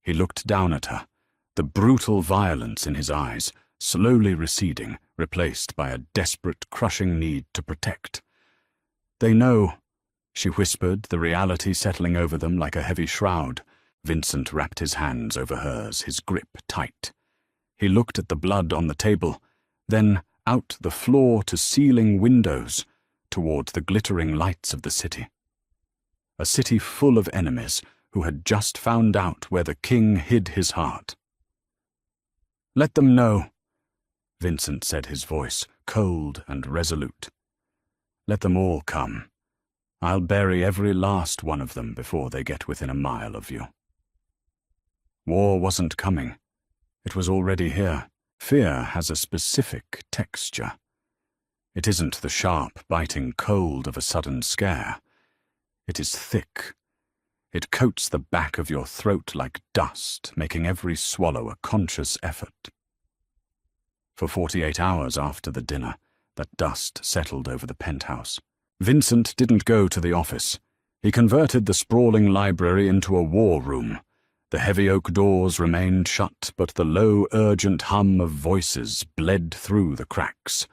He looked down at her, the brutal violence in his eyes slowly receding, replaced by a desperate, crushing need to protect. "They know," she whispered, the reality settling over them like a heavy shroud. Vincent wrapped his hands over hers, his grip tight. He looked at the blood on the table, then out the floor to ceiling windows, toward the glittering lights of the city. A city full of enemies who had just found out where the king hid his heart. "Let them know," Vincent said, his voice cold and resolute. "Let them all come. I'll bury every last one of them before they get within a mile of you." War wasn't coming. It was already here. Fear has a specific texture. It isn't the sharp, biting cold of a sudden scare. It is thick. It coats the back of your throat like dust, making every swallow a conscious effort. For 48 hours after the dinner, that dust settled over the penthouse. Vincent didn't go to the office. He converted the sprawling library into a war room. The heavy oak doors remained shut, but the low, urgent hum of voices bled through the cracks.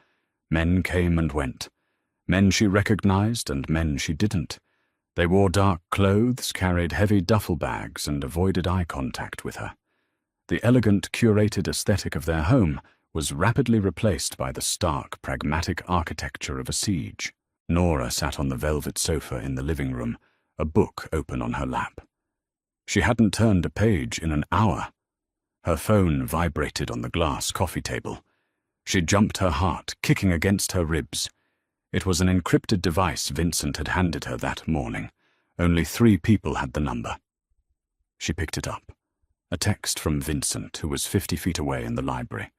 Men came and went. Men she recognized and men she didn't. They wore dark clothes, carried heavy duffel bags, and avoided eye contact with her. The elegant, curated aesthetic of their home was rapidly replaced by the stark, pragmatic architecture of a siege. Nora sat on the velvet sofa in the living room, a book open on her lap. She hadn't turned a page in an hour. Her phone vibrated on the glass coffee table. She jumped, her heart kicking against her ribs. It was an encrypted device Vincent had handed her that morning. Only 3 people had the number. She picked it up. A text from Vincent, who was 50 feet away in the library.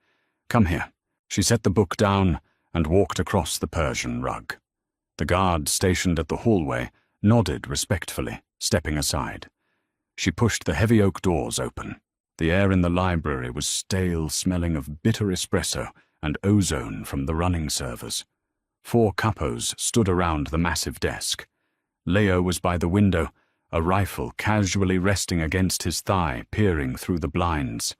"Come here." She set the book down and walked across the Persian rug. The guard stationed at the hallway nodded respectfully, stepping aside. She pushed the heavy oak doors open. The air in the library was stale, smelling of bitter espresso and ozone from the running servers. 4 capos stood around the massive desk. Leo was by the window, a rifle casually resting against his thigh, peering through the blinds.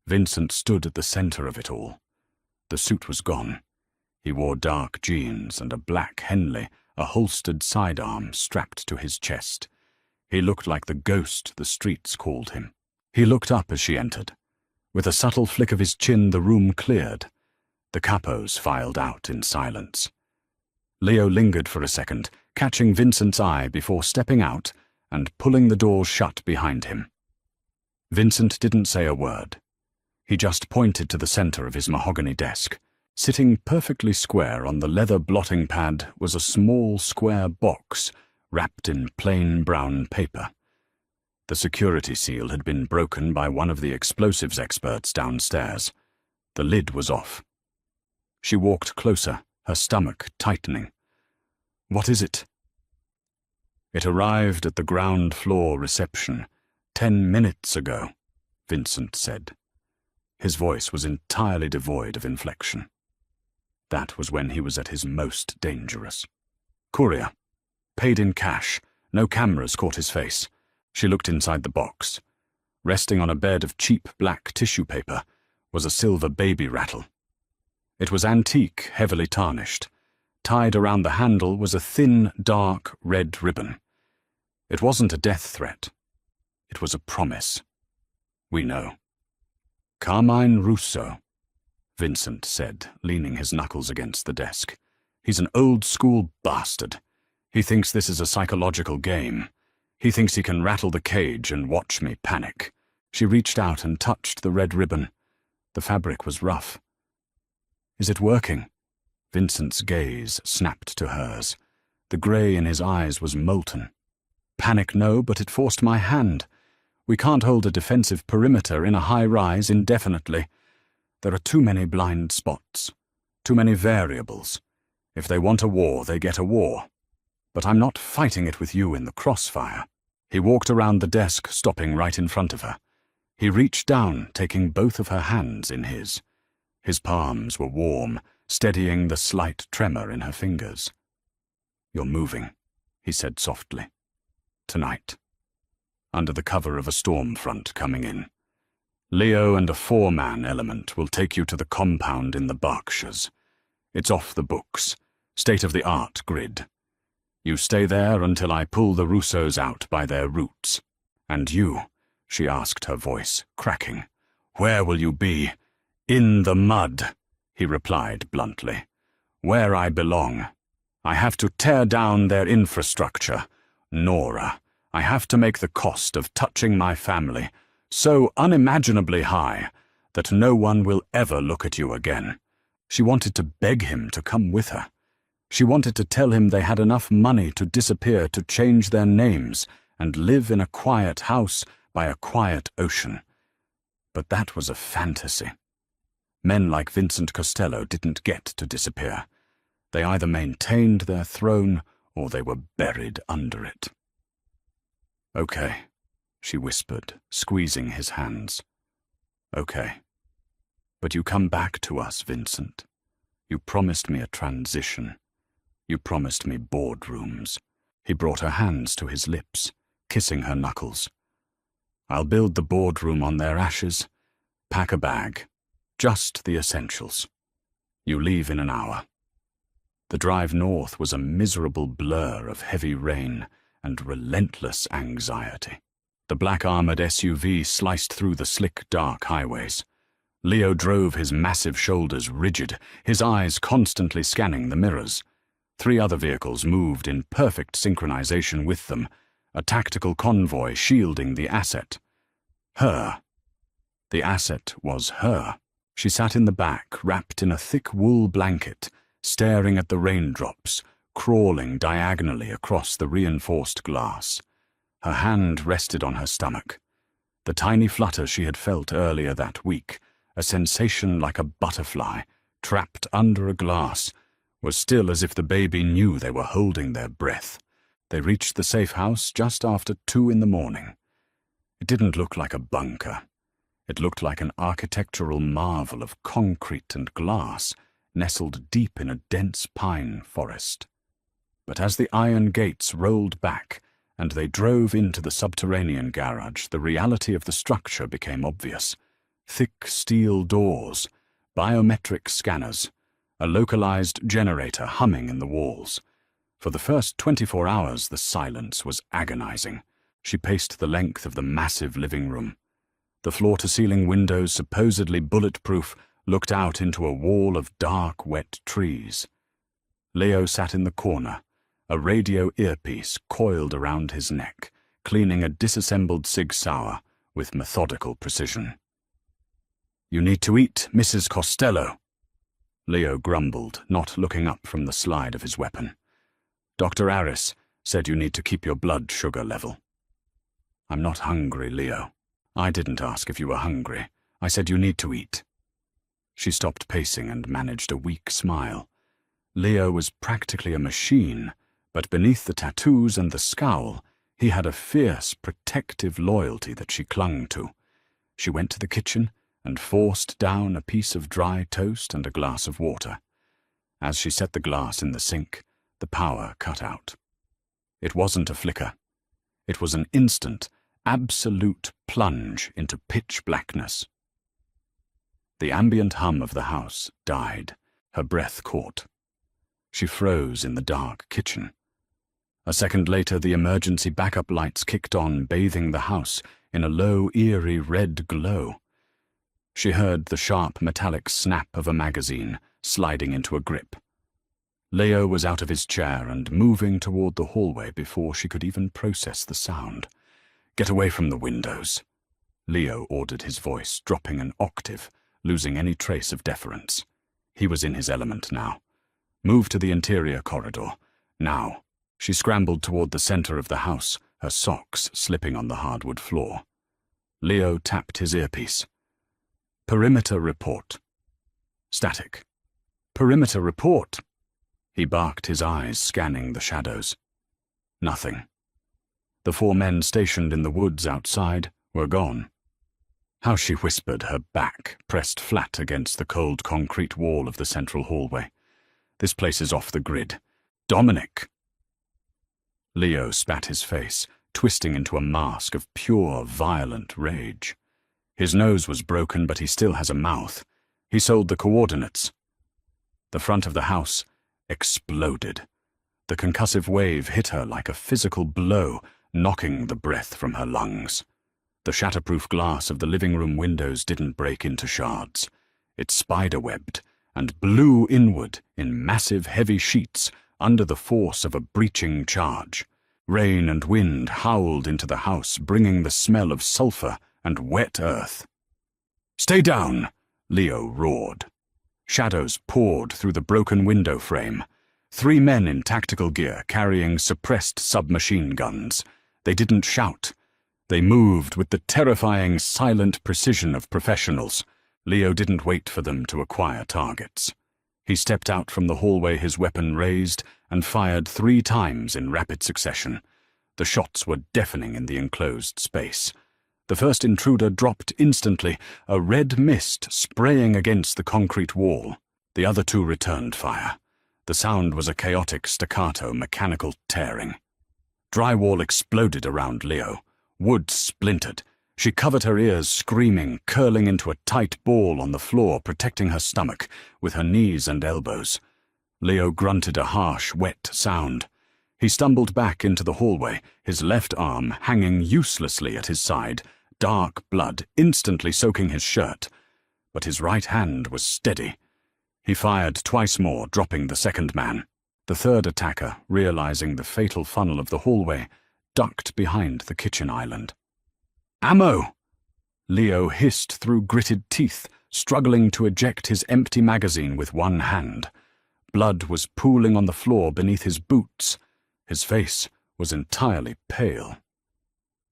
Vincent stood at the center of it all. The suit was gone. He wore dark jeans and a black Henley, a holstered sidearm strapped to his chest. He looked like the ghost the streets called him. He looked up as she entered. With a subtle flick of his chin, the room cleared. The capos filed out in silence. Leo lingered for a second, catching Vincent's eye before stepping out and pulling the doors shut behind him. Vincent didn't say a word. He just pointed to the center of his mahogany desk. Sitting perfectly square on the leather blotting pad was a small square box wrapped in plain brown paper. The security seal had been broken by one of the explosives experts downstairs. The lid was off. She walked closer, her stomach tightening. "What is it?" "It arrived at the ground floor reception 10 minutes ago," Vincent said. His voice was entirely devoid of inflection. That was when he was at his most dangerous. "Courier. Paid in cash. No cameras caught his face." She looked inside the box. Resting on a bed of cheap black tissue paper was a silver baby rattle. It was antique, heavily tarnished. Tied around the handle was a thin, dark red ribbon. It wasn't a death threat. It was a promise. "We know." "Carmine Russo," Vincent said, leaning his knuckles against the desk. "He's an old-school bastard. He thinks this is a psychological game. He thinks he can rattle the cage and watch me panic." She reached out and touched the red ribbon. The fabric was rough. "Is it working?" Vincent's gaze snapped to hers. The grey in his eyes was molten. "Panic, no, but it forced my hand. We can't hold a defensive perimeter in a high-rise indefinitely. There are too many blind spots, too many variables. If they want a war, they get a war. But I'm not fighting it with you in the crossfire." He walked around the desk, stopping right in front of her. He reached down, taking both of her hands in his. His palms were warm, steadying the slight tremor in her fingers. "You're moving," he said softly. "Tonight. Under the cover of a storm front coming in. Leo and a 4-man element will take you to the compound in the Berkshires. It's off the books, state-of-the-art grid. You stay there until I pull the Russos out by their roots. And you," she asked, her voice cracking, "where will you be?" "In the mud," he replied bluntly. "Where I belong. I have to tear down their infrastructure. Nora, I have to make the cost of touching my family so unimaginably high that no one will ever look at you again." She wanted to beg him to come with her. She wanted to tell him they had enough money to disappear, to change their names, and live in a quiet house by a quiet ocean. But that was a fantasy. Men like Vincent Costello didn't get to disappear. They either maintained their throne or they were buried under it. "Okay," she whispered, squeezing his hands. "Okay. But you come back to us, Vincent. You promised me a transition. You promised me boardrooms." He brought her hands to his lips, kissing her knuckles. "I'll build the boardroom on their ashes. Pack a bag. Just the essentials. You leave in an hour." The drive north was a miserable blur of heavy rain and relentless anxiety. The black armored SUV sliced through the slick, dark highways. Leo drove his massive shoulders rigid, his eyes constantly scanning the mirrors. 3 other vehicles moved in perfect synchronization with them, a tactical convoy shielding the asset. Her. The asset was her. She sat in the back, wrapped in a thick wool blanket, staring at the raindrops, crawling diagonally across the reinforced glass. Her hand rested on her stomach. The tiny flutter she had felt earlier that week, a sensation like a butterfly trapped under a glass, was still as if the baby knew they were holding their breath. They reached the safe house just after 2 in the morning. It didn't look like a bunker. It looked like an architectural marvel of concrete and glass, nestled deep in a dense pine forest. But as the iron gates rolled back and they drove into the subterranean garage, the reality of the structure became obvious. Thick steel doors, biometric scanners, a localized generator humming in the walls. For the first 24 hours, the silence was agonizing. She paced the length of the massive living room. The floor-to-ceiling windows, supposedly bulletproof, looked out into a wall of dark, wet trees. Leo sat in the corner, a radio earpiece coiled around his neck, cleaning a disassembled Sig Sauer with methodical precision. "You need to eat, Mrs. Costello," Leo grumbled, not looking up from the slide of his weapon. "Dr. Harris said you need to keep your blood sugar level." "I'm not hungry, Leo. I didn't ask if you were hungry. I said you need to eat." She stopped pacing and managed a weak smile. Leo was practically a machine, but beneath the tattoos and the scowl, he had a fierce, protective loyalty that she clung to. She went to the kitchen and forced down a piece of dry toast and a glass of water. As she set the glass in the sink, the power cut out. It wasn't a flicker. It was an instant, absolute plunge into pitch blackness. The ambient hum of the house died. Her breath caught. She froze in the dark kitchen. A second later, the emergency backup lights kicked on, bathing the house in a low, eerie red glow. She heard the sharp metallic snap of a magazine sliding into a grip. Leo was out of his chair and moving toward the hallway before she could even process the sound. "Get away from the windows," Leo ordered, his voice dropping an octave, losing any trace of deference. He was in his element now. "Move to the interior corridor. Now." She scrambled toward the center of the house, her socks slipping on the hardwood floor. Leo tapped his earpiece. "Perimeter report." Static. "Perimeter report." He barked, his eyes scanning the shadows. Nothing. The 4 men stationed in the woods outside were gone. How she whispered, her back pressed flat against the cold concrete wall of the central hallway. "This place is off the grid. Dominic!" Leo spat his face, twisting into a mask of pure, violent rage. His nose was broken, but he still has a mouth. He sold the coordinates. The front of the house exploded. The concussive wave hit her like a physical blow, knocking the breath from her lungs. The shatterproof glass of the living room windows didn't break into shards. It spiderwebbed and blew inward in massive, heavy sheets under the force of a breaching charge. Rain and wind howled into the house, bringing the smell of sulfur and wet earth. "Stay down!" Leo roared. Shadows poured through the broken window frame. 3 men in tactical gear carrying suppressed submachine guns. They didn't shout. They moved with the terrifying, silent precision of professionals. Leo didn't wait for them to acquire targets. He stepped out from the hallway, his weapon raised, and fired 3 times in rapid succession. The shots were deafening in the enclosed space. The first intruder dropped instantly, a red mist spraying against the concrete wall. The other 2 returned fire. The sound was a chaotic, staccato, mechanical tearing. Drywall exploded around Leo. Wood splintered. She covered her ears, screaming, curling into a tight ball on the floor, protecting her stomach with her knees and elbows. Leo grunted a harsh, wet sound. He stumbled back into the hallway, his left arm hanging uselessly at his side, dark blood instantly soaking his shirt. But his right hand was steady. He fired twice more, dropping the second man. The third attacker, realizing the fatal funnel of the hallway, ducked behind the kitchen island. "Ammo!" Leo hissed through gritted teeth, struggling to eject his empty magazine with one hand. Blood was pooling on the floor beneath his boots. His face was entirely pale.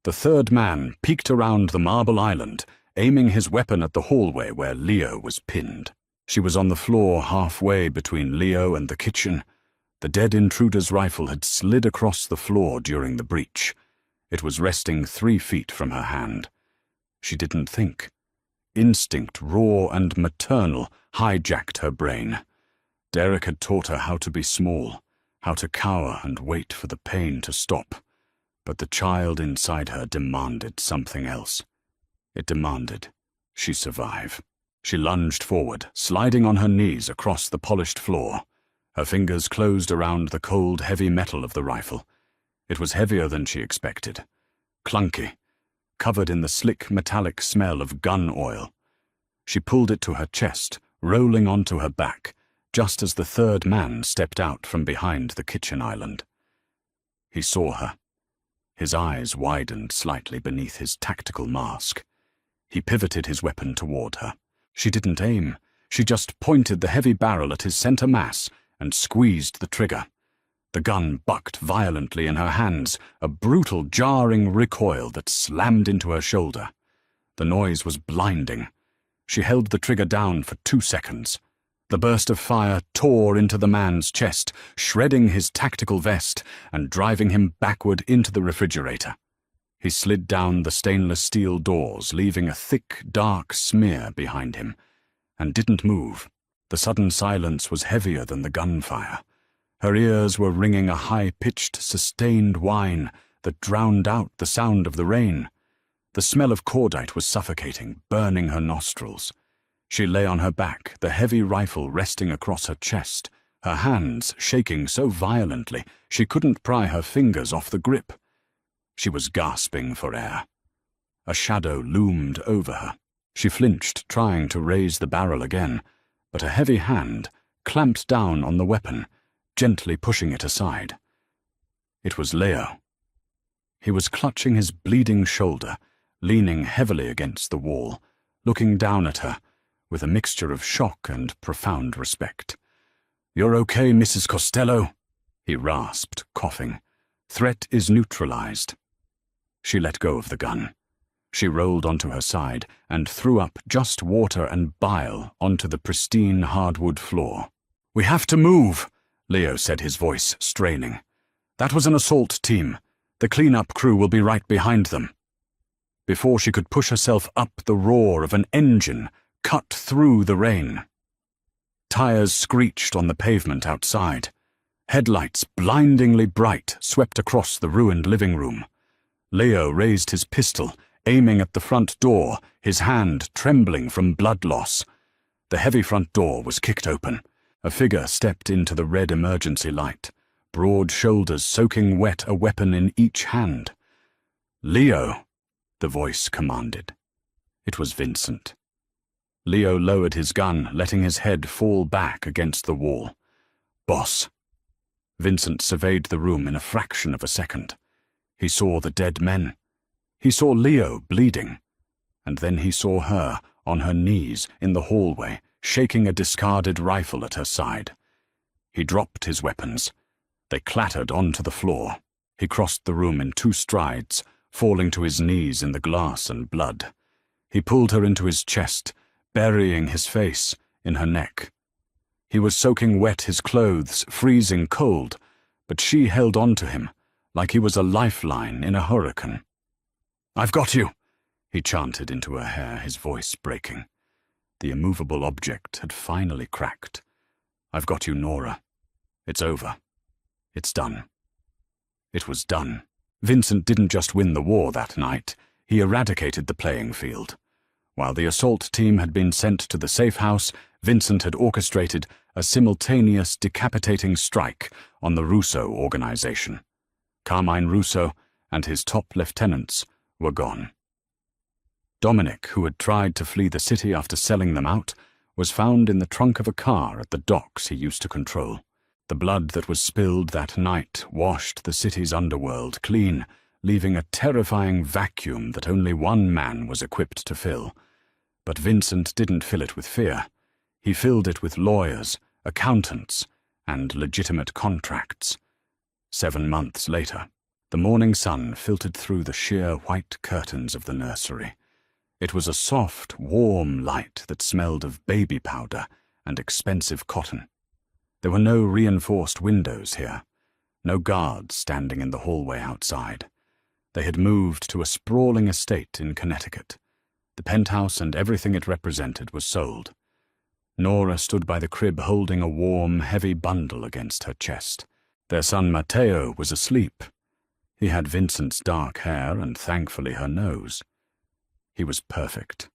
The third man peeked around the marble island, aiming his weapon at the hallway where Leo was pinned. She was on the floor halfway between Leo and the kitchen. The dead intruder's rifle had slid across the floor during the breach. It was resting 3 feet from her hand. She didn't think. Instinct, raw and maternal, hijacked her brain. Derek had taught her how to be small, how to cower and wait for the pain to stop. But the child inside her demanded something else. It demanded she survive. She lunged forward, sliding on her knees across the polished floor. Her fingers closed around the cold, heavy metal of the rifle. It was heavier than she expected. Clunky, covered in the slick, metallic smell of gun oil. She pulled it to her chest, rolling onto her back, just as the third man stepped out from behind the kitchen island. He saw her. His eyes widened slightly beneath his tactical mask. He pivoted his weapon toward her. She didn't aim. She just pointed the heavy barrel at his center mass and squeezed the trigger. The gun bucked violently in her hands, a brutal, jarring recoil that slammed into her shoulder. The noise was blinding. She held the trigger down for 2 seconds. The burst of fire tore into the man's chest, shredding his tactical vest and driving him backward into the refrigerator. He slid down the stainless steel doors, leaving a thick, dark smear behind him, and didn't move. The sudden silence was heavier than the gunfire. Her ears were ringing a high-pitched, sustained whine that drowned out the sound of the rain. The smell of cordite was suffocating, burning her nostrils. She lay on her back, the heavy rifle resting across her chest, her hands shaking so violently she couldn't pry her fingers off the grip. She was gasping for air. A shadow loomed over her. She flinched, trying to raise the barrel again, but a heavy hand clamped down on the weapon, gently pushing it aside. It was Leo. He was clutching his bleeding shoulder, leaning heavily against the wall, looking down at her, with a mixture of shock and profound respect. "You're okay, Mrs. Costello," he rasped, coughing. "Threat is neutralized." She let go of the gun. She rolled onto her side and threw up just water and bile onto the pristine hardwood floor. "We have to move," Leo said, his voice straining. "That was an assault team. The cleanup crew will be right behind them." Before she could push herself up, the roar of an engine cut through the rain. Tires screeched on the pavement outside. Headlights, blindingly bright, swept across the ruined living room. Leo raised his pistol, aiming at the front door, his hand trembling from blood loss. The heavy front door was kicked open. A figure stepped into the red emergency light, broad shoulders soaking wet, a weapon in each hand. "Leo," the voice commanded. It was Vincent. Leo lowered his gun, letting his head fall back against the wall. "Boss." Vincent surveyed the room in a fraction of a second. He saw the dead men. He saw Leo bleeding. And then he saw her, on her knees, in the hallway, shaking a discarded rifle at her side. He dropped his weapons. They clattered onto the floor. He crossed the room in 2 strides, falling to his knees in the glass and blood. He pulled her into his chest, burying his face in her neck. He was soaking wet, his clothes freezing cold, but she held on to him like he was a lifeline in a hurricane. "I've got you," he chanted into her hair, his voice breaking. The immovable object had finally cracked. "I've got you, Nora. It's over. It's done." It was done. Vincent didn't just win the war that night, he eradicated the playing field. While the assault team had been sent to the safe house, Vincent had orchestrated a simultaneous decapitating strike on the Russo organization. Carmine Russo and his top lieutenants were gone. Dominic, who had tried to flee the city after selling them out, was found in the trunk of a car at the docks he used to control. The blood that was spilled that night washed the city's underworld clean, leaving a terrifying vacuum that only one man was equipped to fill. But Vincent didn't fill it with fear. He filled it with lawyers, accountants, and legitimate contracts. 7 months later, The morning sun filtered through the sheer white curtains of the nursery. It was a soft, warm light that smelled of baby powder and expensive cotton. There were no reinforced windows here, no guards standing in the hallway outside. They had moved to a sprawling estate in Connecticut. The penthouse and everything it represented was sold. Nora stood by the crib holding a warm, heavy bundle against her chest. Their son Matteo was asleep. He had Vincent's dark hair and, thankfully, her nose. He was perfect.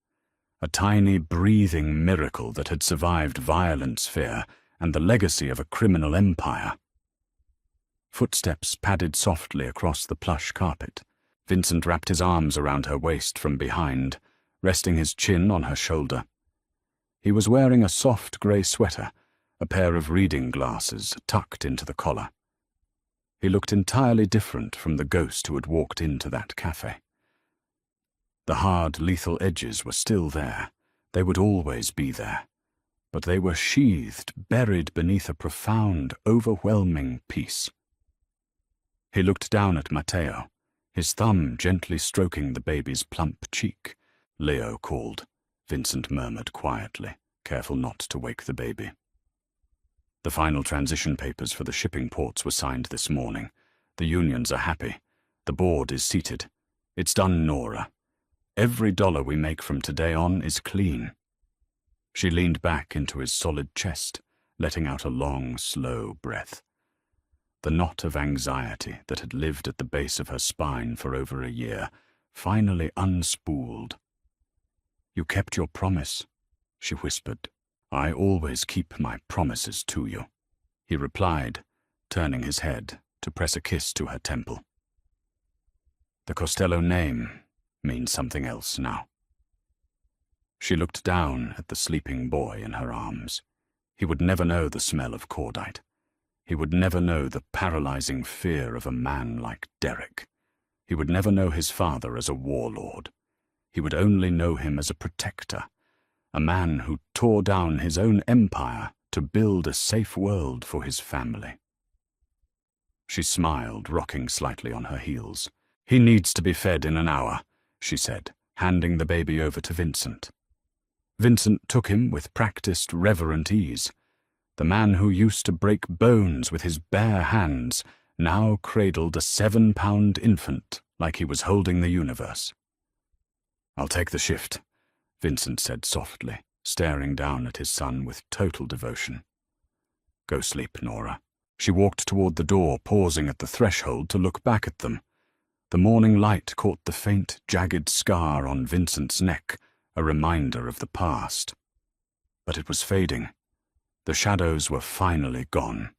A tiny, breathing miracle that had survived violent fear and the legacy of a criminal empire. Footsteps padded softly across the plush carpet. Vincent wrapped his arms around her waist from behind, resting his chin on her shoulder. He was wearing a soft grey sweater, a pair of reading glasses tucked into the collar. He looked entirely different from the ghost who had walked into that cafe. The hard, lethal edges were still there. They would always be there. But they were sheathed, buried beneath a profound, overwhelming peace. He looked down at Matteo, his thumb gently stroking the baby's plump cheek. "Leo called," Vincent murmured quietly, careful not to wake the baby. The final transition papers for the shipping ports were signed this morning. The unions are happy. The board is seated. It's done, Nora. Every dollar we make from today on is clean. She leaned back into his solid chest, letting out a long, slow breath. The knot of anxiety that had lived at the base of her spine for over a year finally unspooled. "You kept your promise," she whispered. "I always keep my promises to you," he replied, turning his head to press a kiss to her temple. The Costello name means something else now. She looked down at the sleeping boy in her arms. He would never know the smell of cordite. He would never know the paralyzing fear of a man like Derek. He would never know his father as a warlord. He would only know him as a protector, a man who tore down his own empire to build a safe world for his family. She smiled, rocking slightly on her heels. "He needs to be fed in an hour," she said, handing the baby over to Vincent. Vincent took him with practiced, reverent ease. The man who used to break bones with his bare hands now cradled a 7-pound infant like he was holding the universe. "I'll take the shift," Vincent said softly, staring down at his son with total devotion. "Go sleep, Nora." She walked toward the door, pausing at the threshold to look back at them. The morning light caught the faint, jagged scar on Vincent's neck, a reminder of the past. But it was fading. The shadows were finally gone.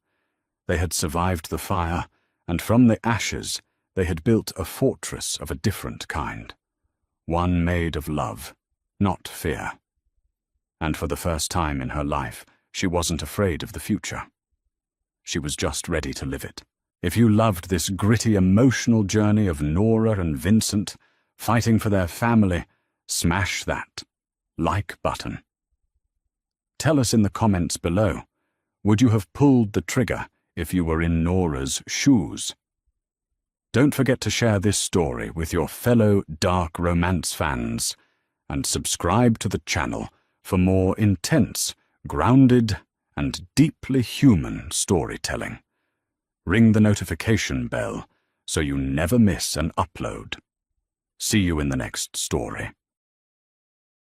They had survived the fire, and from the ashes they had built a fortress of a different kind. One made of love, not fear. And for the first time in her life, she wasn't afraid of the future. She was just ready to live it. If you loved this gritty, emotional journey of Nora and Vincent, fighting for their family, smash that like button. Tell us in the comments below, would you have pulled the trigger if you were in Nora's shoes? Don't forget to share this story with your fellow dark romance fans, and subscribe to the channel for more intense, grounded, and deeply human storytelling. Ring the notification bell so you never miss an upload. See you in the next story.